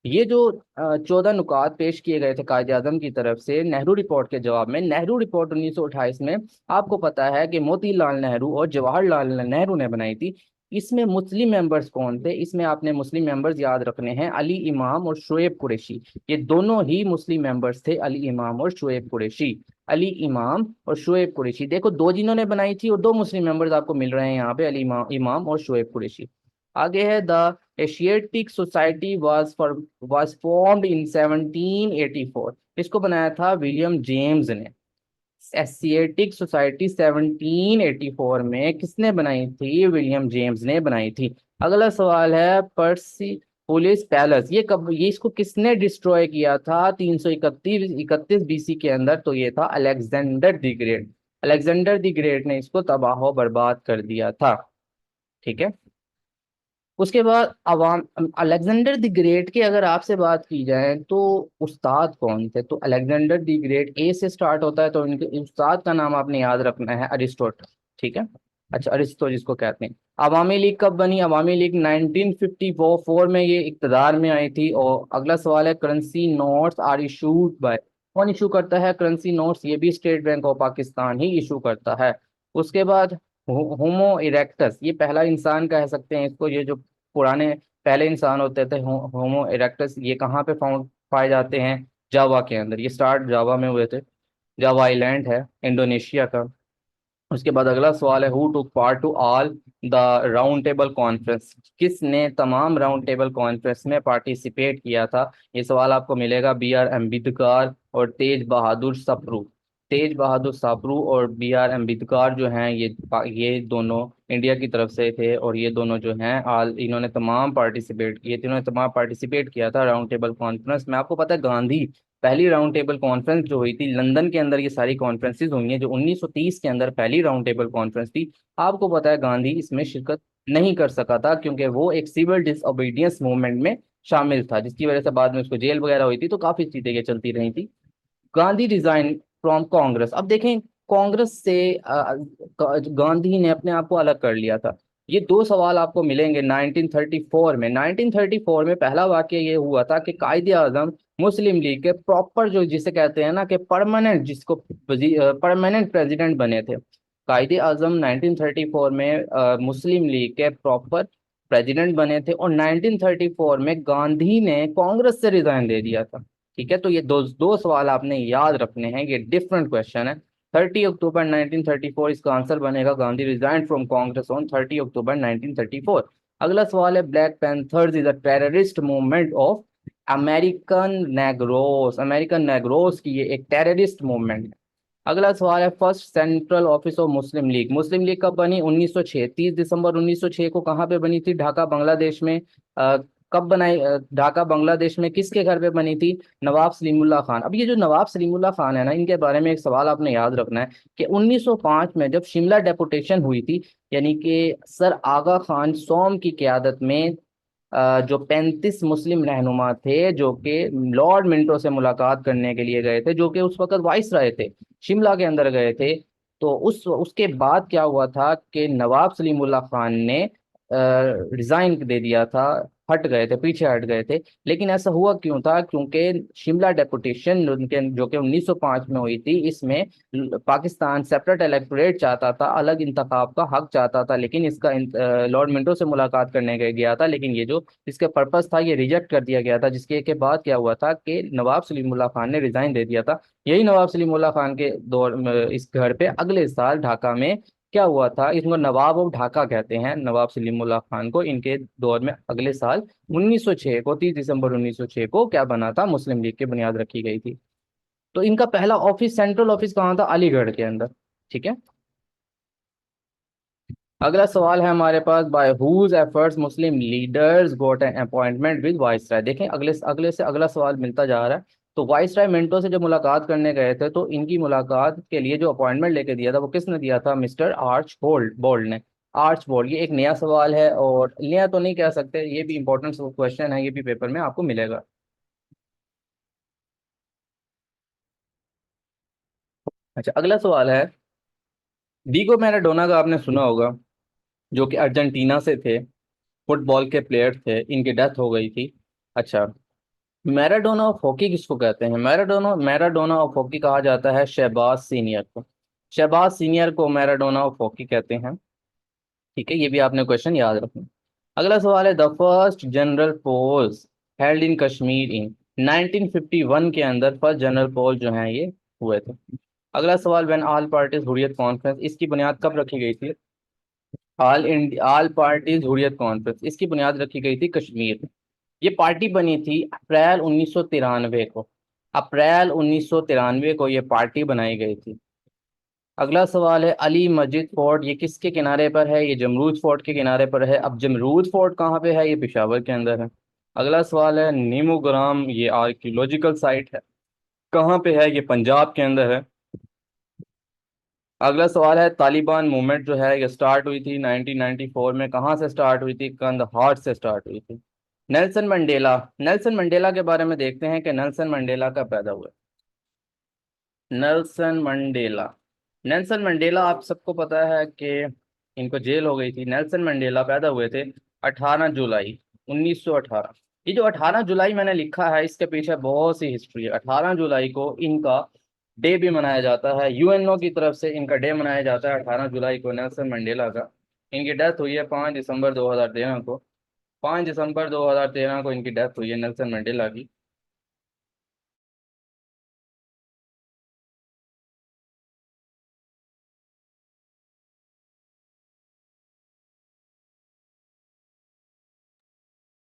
Speaker 1: ये जो 14 नुकात पेश किए गए थे कायदे आजम की तरफ से नेहरू रिपोर्ट के जवाब में, नेहरू रिपोर्ट 1928 में, आपको पता है कि मोतीलाल नेहरू और जवाहरलाल नेहरू ने बनाई थी। इसमें मुस्लिम मेंबर्स कौन थे? इसमें आपने मुस्लिम मेंबर्स याद रखने हैं, अली इमाम और शोएब कुरैशी। ये दोनों ही मुस्लिम मेंबर्स थे, अली इमाम और शोएब कुरैशी। अली इमाम और शोएब कुरैशी, देखो दो जिन्होंने बनाई थी और दो मुस्लिम मेंबर्स आपको मिल रहे हैं यहाँ पे, अली इमाम और शोएब कुरैशी। आगे है the Asiatic society was formed in 1784। इसको बनाया था विलियम जेम्स ने। एशियाटिक सोसाइटी 1784 में किसने बनाई थी? विलियम जेम्स ने बनाई थी। अगला सवाल है पर्सी पुलिस पैलेस, ये कब, ये इसको किसने डिस्ट्रॉय किया था 331 इकतीस बीसी के अंदर? तो ये था Alexander the great. Alexander the great ने इसको तबाह बर्बाद कर दिया था, ठीक है। उसके बाद अवाम, अलेक्जेंडर द ग्रेट की अगर आपसे बात की जाए तो उस्ताद कौन थे? तो अलेक्जेंडर द ग्रेट ए से स्टार्ट होता है, तो इनके उस्ताद का नाम आपने याद रखना है अरिस्टोटल, ठीक है। अच्छा, अरिस्टो जिसको कहते हैं। अवामी लीग कब बनी? अवामी लीग 1954 में ये इक़्तिदार में आई थी। और अगला सवाल है currency notes are issued by, कौन इशू करता है करेंसी नोट्स? ये भी स्टेट बैंक ऑफ पाकिस्तान ही इशू करता है। उसके बाद होमो इरेक्टस, ये पहला इंसान कह सकते हैं इसको, ये जो पुराने पहले इंसान होते थे होमो इरेक्टस, ये कहाँ पे फाउंड पाए जाते हैं? जावा के अंदर। ये स्टार्ट जावा में हुए थे, जावा आइलैंड है इंडोनेशिया का। उसके बाद अगला सवाल है who took part two all the round table conference, किसने तमाम राउंड टेबल कॉन्फ्रेंस में पार्टिसिपेट किया था? ये सवाल आपको मिलेगा बी आर अम्बेडकर और तेज बहादुर सप्रू। तेज बहादुर सप्रू और बी आर अम्बेडकर जो हैं ये दोनों इंडिया की तरफ से थे, और ये दोनों जो हैं आल इन्होंने तमाम पार्टिसिपेट किए थे, इन्होंने तमाम पार्टिसिपेट किया था राउंड टेबल कॉन्फ्रेंस में। आपको पता है गांधी, पहली राउंड टेबल कॉन्फ्रेंस जो हुई थी लंदन के अंदर, ये सारी कॉन्फ्रेंसेस हुई हैं जो 1930 के अंदर पहली राउंड टेबल कॉन्फ्रेंस थी। आपको पता है गांधी इसमें शिरकत नहीं कर सका था, क्योंकि वो एक सिविल डिसओबीडियंस मूवमेंट में शामिल था, जिसकी वजह से बाद में उसको जेल वगैरह हुई थी, तो काफी चीजें ये चलती रही थी। Gandhi resign from Congress. अब देखें कांग्रेस से गांधी ने अपने आप को अलग कर लिया था। ये दो सवाल आपको मिलेंगे 1934 में। 1934 में पहला वाकया ये हुआ था कि कायदे आजम मुस्लिम लीग के प्रॉपर, जो जिसे कहते हैं ना कि परमानेंट, जिसको परमानेंट प्रेसिडेंट बने थे। कायदे आजम 1934 में मुस्लिम लीग के प्रॉपर प्रेसिडेंट बने थे, और 1934 में गांधी ने कांग्रेस से रिजाइन दे दिया था। ठीक है, तो ये दो दो सवाल आपने याद रखने हैं, ये डिफरेंट क्वेश्चन है। 30 अक्टूबर 1934 इसका आंसर बनेगा, Gandhi resign from Congress on 30 October 1934। अगला सवाल है, Black Panthers is a terrorist movement of American negroes. American negroes की ये एक टेररिस्ट मूवमेंट है। अगला सवाल है, first central office of Muslim League. Muslim League कब बनी? 1906। 30 दिसंबर 1906 को कहाँ पे बनी थी? ढाका बांग्लादेश में। कब बनाई? ढाका बांग्लादेश में किसके घर पे बनी थी? नवाब सलीमुल्लाह खान। अब ये जो नवाब सलीमुल्लाह खान है ना, इनके बारे में एक सवाल आपने याद रखना है कि 1905 में जब शिमला डेपुटेशन हुई थी, यानी कि सर आगा खान सोम की क़यादत में जो 35 मुस्लिम रहनुमा थे, जो कि लॉर्ड मिंटो से मुलाकात करने के लिए गए थे, जो कि उस वक्त वाइस राय थे, शिमला के अंदर गए थे। तो उसके बाद क्या हुआ था कि नवाब सलीमुल्लाह खान ने रिजाइन दे दिया था, हट गए थे, पीछे हट गए थे। लेकिन ऐसा हुआ क्यों था? क्योंकि शिमला डेपुटेशन उनके जो कि 1905 में हुई थी, इसमें पाकिस्तान सेपरेट इलेक्टोरेट चाहता था, अलग इंतखाब का हक चाहता था, लेकिन इसका लॉर्ड मिंटो से मुलाकात करने गया था, लेकिन ये जो इसके पर्पस था ये रिजेक्ट कर दिया गया था, जिसके के बाद क्या हुआ था कि नवाब सलीमुल्लाह खान ने रिजाइन दे दिया था। यही नवाब सलीमुल्लाह खान के दौर में इस घर पे अगले साल ढाका में क्या हुआ था, इसको नवाब ऑफ ढाका कहते हैं, नवाब सलीमुल्लाह खान को। इनके दौर में अगले साल 1906 को, 30 दिसंबर 1906 को क्या बना था? मुस्लिम लीग की बुनियाद रखी गई थी। तो इनका पहला ऑफिस, सेंट्रल ऑफिस कहाँ था? अलीगढ़ के अंदर। ठीक है। अगला सवाल है हमारे पास, by whose efforts Muslim leaders got an appointment with viceroy. देखें, अगले अगले से अगला सवाल मिलता जा रहा है। तो वाइसराय मिंटो से जब मुलाकात करने गए थे, तो इनकी मुलाकात के लिए जो अपॉइंटमेंट लेके दिया था वो किसने दिया था? मिस्टर आर्च बोल्ड बोल्ड ने। आर्च बोल्ड, ये एक नया सवाल है, और नया तो नहीं कह सकते, ये भी इंपॉर्टेंट क्वेश्चन है, ये भी पेपर में आपको मिलेगा। अच्छा, अगला सवाल है, डीगो मैराडोना का आपने सुना होगा, जो कि अर्जेंटीना से थे, फुटबॉल के प्लेयर थे, इनकी डेथ हो गई थी। अच्छा, मैराडोना ऑफ हॉकी किसको कहते हैं? मैराडोना मैराडोना ऑफ हॉकी कहा जाता है शहबाज सीनियर को। शहबाज सीनियर को मैराडोना ऑफ हॉकी कहते हैं। ठीक है, ये भी आपने क्वेश्चन याद रखना। अगला सवाल है, the first general polls held in Kashmir in 1951 के अंदर फर्स्ट जनरल पोल जो हैं ये हुए थे। अगला सवाल, when all parties Hurriyat conference, इसकी बुनियाद कब रखी गई थी? ऑल पार्टीज हुर्रियत कॉन्फ्रेंस, इसकी बुनियाद रखी गई थी कश्मीर में। ये पार्टी बनी थी अप्रैल 1993 को। अप्रैल 1993 को ये पार्टी बनाई गई थी। अगला सवाल है, अली मस्जिद फोर्ट ये किसके किनारे पर है? ये जमरूद फोर्ट के किनारे पर है। अब जमरूद फोर्ट कहाँ पे है? ये पेशावर के अंदर है। अगला सवाल है, नीमूग्राम ये आर्कियोलॉजिकल साइट है, कहाँ पे है? ये पंजाब के अंदर है। अगला सवाल है, तालिबान मूवमेंट जो है ये स्टार्ट हुई थी 1994 में, कहाँ से स्टार्ट हुई थी? कंदहार से स्टार्ट हुई थी। नेल्सन मंडेला, नेल्सन मंडेला के बारे में देखते हैं कि नेल्सन मंडेला कब पैदा हुए। नेल्सन मंडेला, नेल्सन मंडेला आप सबको पता है कि इनको जेल हो गई थी। नेल्सन मंडेला पैदा हुए थे 18 जुलाई 1918। ये जो 18 जुलाई मैंने लिखा है, इसके पीछे बहुत सी हिस्ट्री है। 18 जुलाई को इनका डे भी मनाया जाता है, यूएनओ की तरफ से इनका डे मनाया जाता है 18 जुलाई को, नेल्सन मंडेला का। इनकी डेथ हुई है 5 दिसंबर 2013 को। 5 दिसंबर 2013 को इनकी डेथ हुई है नेल्सन मंडेला की।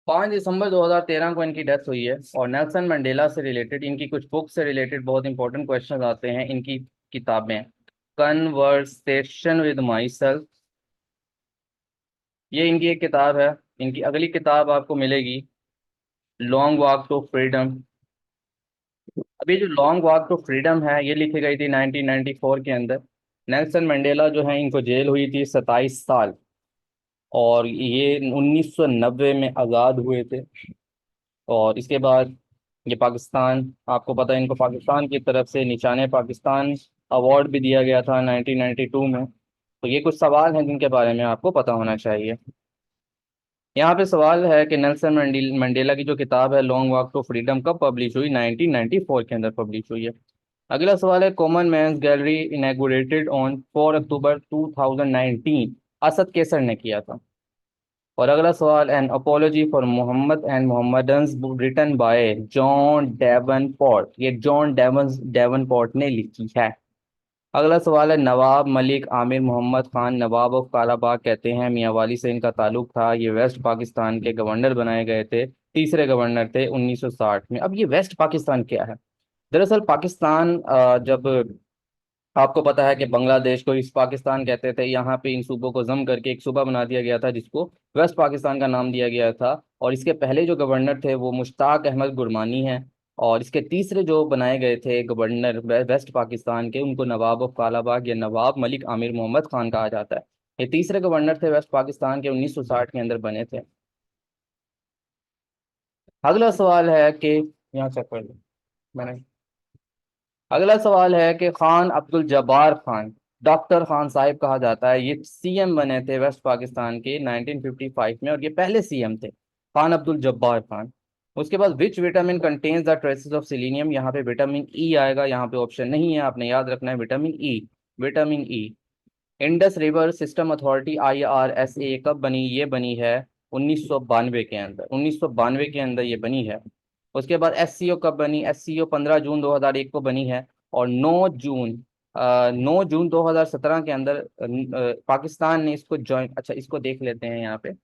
Speaker 1: 5 दिसंबर 2013 को इनकी डेथ हुई है। और नेल्सन मंडेला से रिलेटेड, इनकी कुछ बुक से रिलेटेड बहुत इंपॉर्टेंट क्वेश्चन आते हैं इनकी किताबें। कन्वर्सेशन विद माई सेल्फ, ये इनकी एक किताब है। इनकी अगली किताब आपको मिलेगी, लॉन्ग वॉक टू फ्रीडम। अभी जो लॉन्ग वॉक टू फ्रीडम है, ये लिखी गई थी 1994 के अंदर। नेल्सन मंडेला जो है, इनको जेल हुई थी 27 साल, और ये 1990 में आज़ाद हुए थे। और इसके बाद ये पाकिस्तान, आपको पता है, इनको पाकिस्तान की तरफ से निशाने पाकिस्तान अवार्ड भी दिया गया था 1992 में। तो ये कुछ सवाल हैं जिनके बारे में आपको पता होना चाहिए। यहाँ पे सवाल है कि नेल्सन मंडेला की जो किताब है लॉन्ग वॉक टू फ्रीडम कब पब्लिश हुई, 1994 के अंदर पब्लिश हुई है। अगला सवाल है common man's gallery inaugurated on 4 October 2019, Asad Qaiser ने किया था। और अगला सवाल, an apology for Mohammed and Mohammedans book written by John Davenport, ये जॉन डेवनपोर्ट ने लिखी है। अगला सवाल है नवाब मलिक आमिर मोहम्मद खान नवाब ऑफ कालाबाग कहते हैं, मियां वाली से इनका ताल्लुक था, ये वेस्ट पाकिस्तान के गवर्नर बनाए गए थे, तीसरे गवर्नर थे 1960 में। अब ये वेस्ट पाकिस्तान क्या है? दरअसल पाकिस्तान जब आपको पता है कि बांग्लादेश को ईस्ट पाकिस्तान कहते थे, यहाँ पे इन सूबों को जम करके एक सूबा बना दिया गया था जिसको वेस्ट पाकिस्तान का नाम दिया गया था। और इसके पहले जो गवर्नर थे वो मुश्ताक अहमद गुरमानी हैं। और इसके तीसरे जो बनाए गए थे गवर्नर वेस्ट पाकिस्तान के, उनको नवाब ऑफ कालाबाग या नवाब मलिक आमिर मोहम्मद खान कहा जाता है। ये तीसरे गवर्नर थे वेस्ट पाकिस्तान के, 1960 के अंदर बने थे। अगला सवाल है कि यहाँ चेक कर लो मैंने। अगला सवाल है कि खान अब्दुल जब्बार खान, डॉक्टर खान साहिब कहा जाता है, ये सीएम बने थे वेस्ट पाकिस्तान के 1955 में, और ये पहले सीएम थे, खान अब्दुल जब्बार खान। उसके बाद which vitamin contains the traces of selenium, यहाँ पे विटामिन ई आएगा, यहाँ पे ऑप्शन नहीं है, आपने याद रखना है vitamin E, vitamin E. Indus river system authority IRSA कब बनी? ये बनी है 1992 के अंदर, 1992 के अंदर ये बनी है। उसके बाद SCO कब बनी? SCO 15 जून 2001 को बनी है। और 9 जून 2017 के अंदर पाकिस्तान ने इसको ज्वाइन, अच्छा इसको देख लेते हैं यहाँ पे।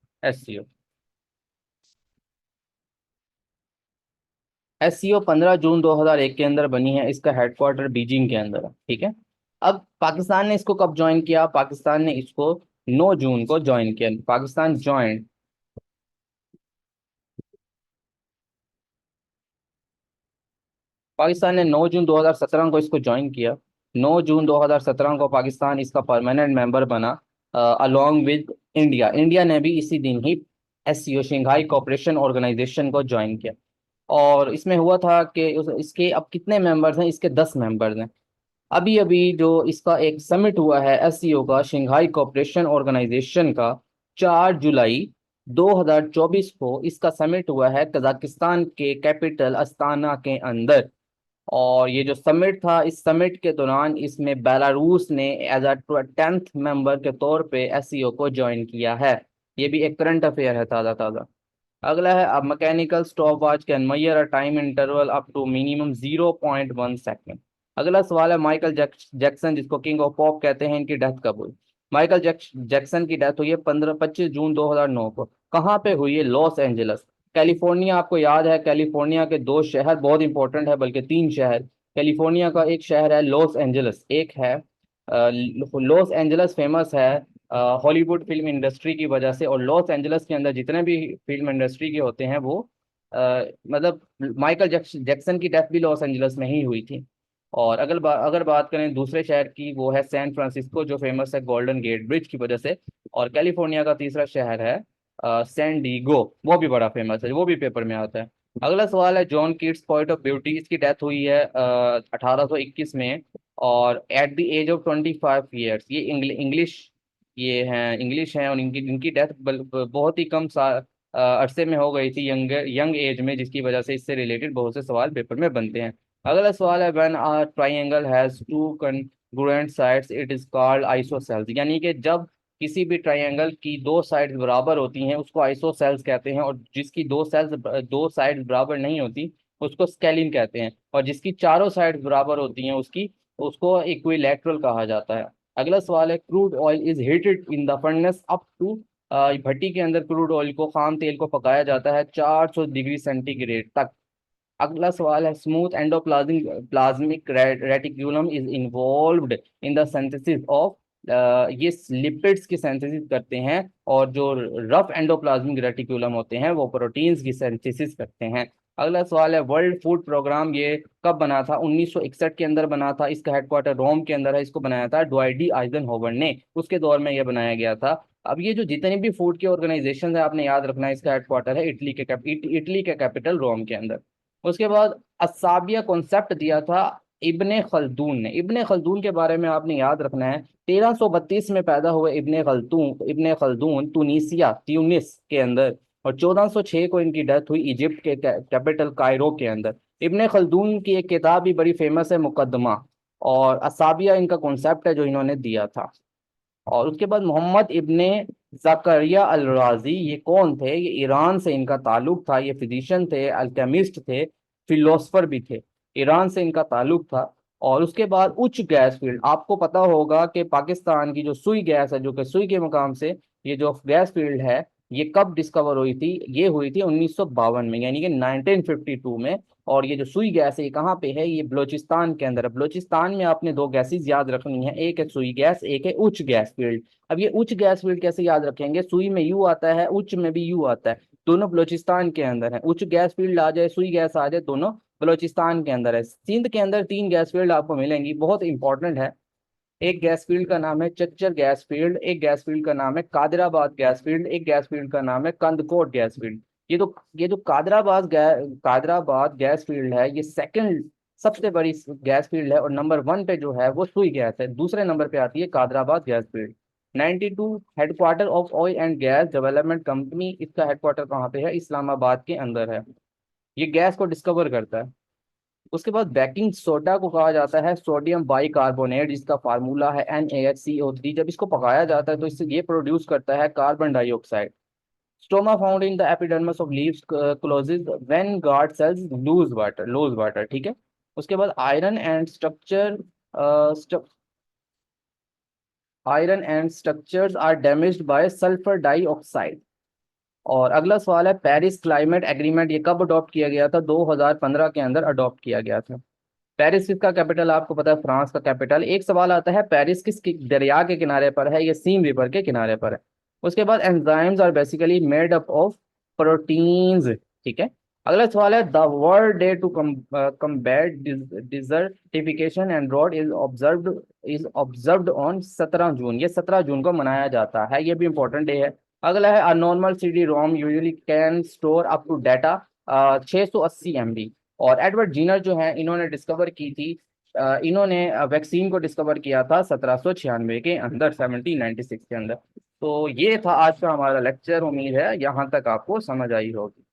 Speaker 1: SCO 15 जून 2001 के अंदर बनी है, इसका हेडक्वार्टर बीजिंग के अंदर है, ठीक है। अब पाकिस्तान ने इसको कब ज्वाइन किया? पाकिस्तान ने इसको 9 जून को ज्वाइन किया, पाकिस्तान ज्वाइन। पाकिस्तान ने 9 जून 2017 को इसको ज्वाइन किया। 9 जून 2017 को पाकिस्तान इसका परमानेंट मेंबर बना, अलोंग विद इंडिया। इंडिया ने भी इसी दिन ही SCO शंघाई कोऑपरेशन ऑर्गेनाइजेशन को ज्वाइन किया। और इसमें हुआ था कि इसके अब कितने मेंबर्स हैं? इसके 10 मेंबर्स हैं। अभी अभी जो इसका एक समिट हुआ है SCO का, शंघाई कोऑपरेशन ऑर्गेनाइजेशन का, 4 जुलाई 2024 को इसका समिट हुआ है कजाकिस्तान के कैपिटल अस्ताना के अंदर। और ये जो समिट था, इस समिट के दौरान इसमें बेलारूस ने एज अ 10th मेंबर के तौर पे SCO को ज्वाइन किया है। ये भी एक करंट अफेयर है ताज़ा ताज़ा। अगला है, अब mechanical stop watch can measure a time interval up to minimum 0.1 second. अगला सवाल है माइकल जैक्सन जिसको किंग ऑफ पॉप कहते हैं, इनकी डेथ कब हुई? माइकल जैक्सन की डेथ हुई है 25 जून 2009 को। कहाँ पे हुई है? Los Angeles, California. आपको याद है कैलिफोर्निया के दो शहर बहुत इंपॉर्टेंट है, बल्कि तीन शहर। कैलिफोर्निया का एक शहर है लॉस एंजल्स, एक है लॉस एंजल्स फेमस है हॉलीवुड फिल्म इंडस्ट्री की वजह से। और लॉस एंजल्स के अंदर जितने भी फिल्म इंडस्ट्री के होते हैं वो मतलब माइकल जैक्सन की डेथ भी लॉस एंजल्स में ही हुई थी। और अगर बात करें दूसरे शहर की, वो है सैन फ्रांसिस्को, जो फेमस है गोल्डन गेट ब्रिज की वजह से। और कैलिफोर्निया का तीसरा शहर है सैन डिगो, वो भी बड़ा फेमस है, वो भी पेपर में आता है। अगला सवाल है John Keats poet of beauty, इसकी डेथ हुई है 1821 में, और at the age of 25 years. ये इंग्लिश, ये हैं इंग्लिश हैं, और इनकी इनकी डेथ बहुत ही कम अरसे में हो गई थी, यंग एज में, जिसकी वजह से इससे रिलेटेड बहुत से सवाल पेपर में बनते हैं। अगला सवाल है when a triangle has two congruent sides it is called isosceles, यानी कि जब किसी भी ट्रायंगल की दो साइड्स बराबर होती हैं उसको आइसोसेल्स कहते हैं, और जिसकी दो साइड्स बराबर नहीं होती उसको स्केलिन कहते हैं, और जिसकी चारों साइड्स बराबर होती हैं उसकी उसको इक्विलैटरल कहा जाता है। अगला सवाल है crude oil is heated in the furnace up to, भट्टी के अंदर क्रूड ऑयल को, खाम तेल को पकाया जाता है 400 डिग्री सेंटीग्रेड तक। अगला सवाल है smooth endoplasmic plasmic reticulum is involved in the synthesis of, ये लिपिड्स की सिंथेसिस करते हैं, और जो रफ एंडोप्लाज्मिक रेटिक्यूलम होते हैं वो प्रोटीन्स की सिंथेसिस करते हैं। अगला सवाल है वर्ल्ड फूड प्रोग्राम ये कब बना था? 1961 के अंदर बना था, इसका हेडक्वार्टर रोम के अंदर है, इसको बनाया था ड्वाइट डी आइजनहोवर ने, उसके दौर में यह बनाया गया था। अब ये जो जितनी भी फूड की ऑर्गेनाइजेशन है आपने याद रखना है, इसका हेडक्वार्टर है इटली के कैपिटल रोम के अंदर। उसके बाद असाबिया कॉन्सेप्ट दिया था इब्ने खल्दून ने। इब्ने खल्दून के बारे में आपने याद रखना है, 1332 में पैदा हुए इब्ने खल्दून तुनिसिया, ट्यूनिस के अंदर, और 1406 को इनकी डेथ हुई इजिप्ट के कैपिटल कायरो के अंदर। इब्ने खल्दून की एक किताब भी बड़ी फेमस है, मुकदमा, और असाबिया इनका कॉन्सेप्ट है जो इन्होंने दिया था। और उसके बाद मोहम्मद इब्ने जकरिया अल राजी, ये कौन थे? ये ईरान से इनका ताल्लुक था, ये फिजिशियन थे, अल्केमिस्ट थे, फिलोसफर भी थे, ईरान से इनका ताल्लुक था। और उसके बाद उच्च गैस फील्ड, आपको पता होगा कि पाकिस्तान की जो सुई गैस है, जो कि सुई के मुकाम से ये जो गैस फील्ड है, ये कब डिस्कवर हुई थी? ये हुई थी 1952 में, यानी कि 1952 में। और ये जो सुई गैस है ये कहाँ पे है? ये बलोचिस्तान के अंदर है। बलोचिस्तान में आपने दो गैसेस याद रखनी है, एक है सुई गैस, एक है उच्च गैस फील्ड। अब ये उच्च गैस फील्ड कैसे याद रखेंगे? सुई में यू आता है, उच्च में भी यू आता है, दोनों बलोचिस्तान के अंदर है। उच्च गैस फील्ड आ जाए, सुई गैस आ जाए, दोनों बलोचिस्तान के अंदर है। सिंध के अंदर तीन गैस फील्ड आपको मिलेंगी, बहुत इंपॉर्टेंट है। एक गैस फील्ड का नाम है चच्चर गैस फील्ड, एक गैस फील्ड का नाम है कादराबाद गैस फील्ड, एक गैस फील्ड का नाम है कंदकोट गैस फील्ड। ये जो कादराबाद गैस फील्ड है, ये सेकंड सबसे बड़ी गैस फील्ड है, और नंबर वन पे जो है वो सुई गैस है, दूसरे नंबर पे आती है Qadirabad gas field. 92 headquarter of oil and gas development company, इसका हेडक्वार्टर कहाँ पे है? इस्लामाबाद के अंदर है। ये गैस को डिस्कवर करता है। उसके बाद बेकिंग सोडा को कहा जाता है सोडियम बाइकार्बोनेट, जिसका फार्मूला है NaHCO3। जब इसको पकाया जाता है तो इससे ये प्रोड्यूस करता है carbon dioxide. Stoma found in the epidermis of leaves closes when guard cells lose water, ठीक है। उसके बाद iron and structures are damaged by sulphur dioxide. और अगला सवाल है, पेरिस क्लाइमेट एग्रीमेंट ये कब अडॉप्ट किया गया था? 2015 के अंदर अडॉप्ट किया गया था। पेरिस किसका कैपिटल आपको पता है? फ्रांस का कैपिटल। एक सवाल आता है, पेरिस दरिया के किनारे पर है? ये सीम रिवर के किनारे पर है। उसके बाद enzymes are basically made up of proteins, ठीक है। अगला सवाल है, the world day to combat desertification and drought is observed on 17 June. ये 17 जून को मनाया जाता है, ये भी इंपॉर्टेंट डे है। अगला है, a normal CD ROM usually can store up to data 680 MB। और एडवर्ड जीनर जो है, इन्होंने डिस्कवर की थी, इन्होंने वैक्सीन को डिस्कवर किया था 1796 के अंदर, 1796 के अंदर। तो ये था आज का हमारा लेक्चर, उम्मीद है यहाँ तक आपको समझ आई होगी।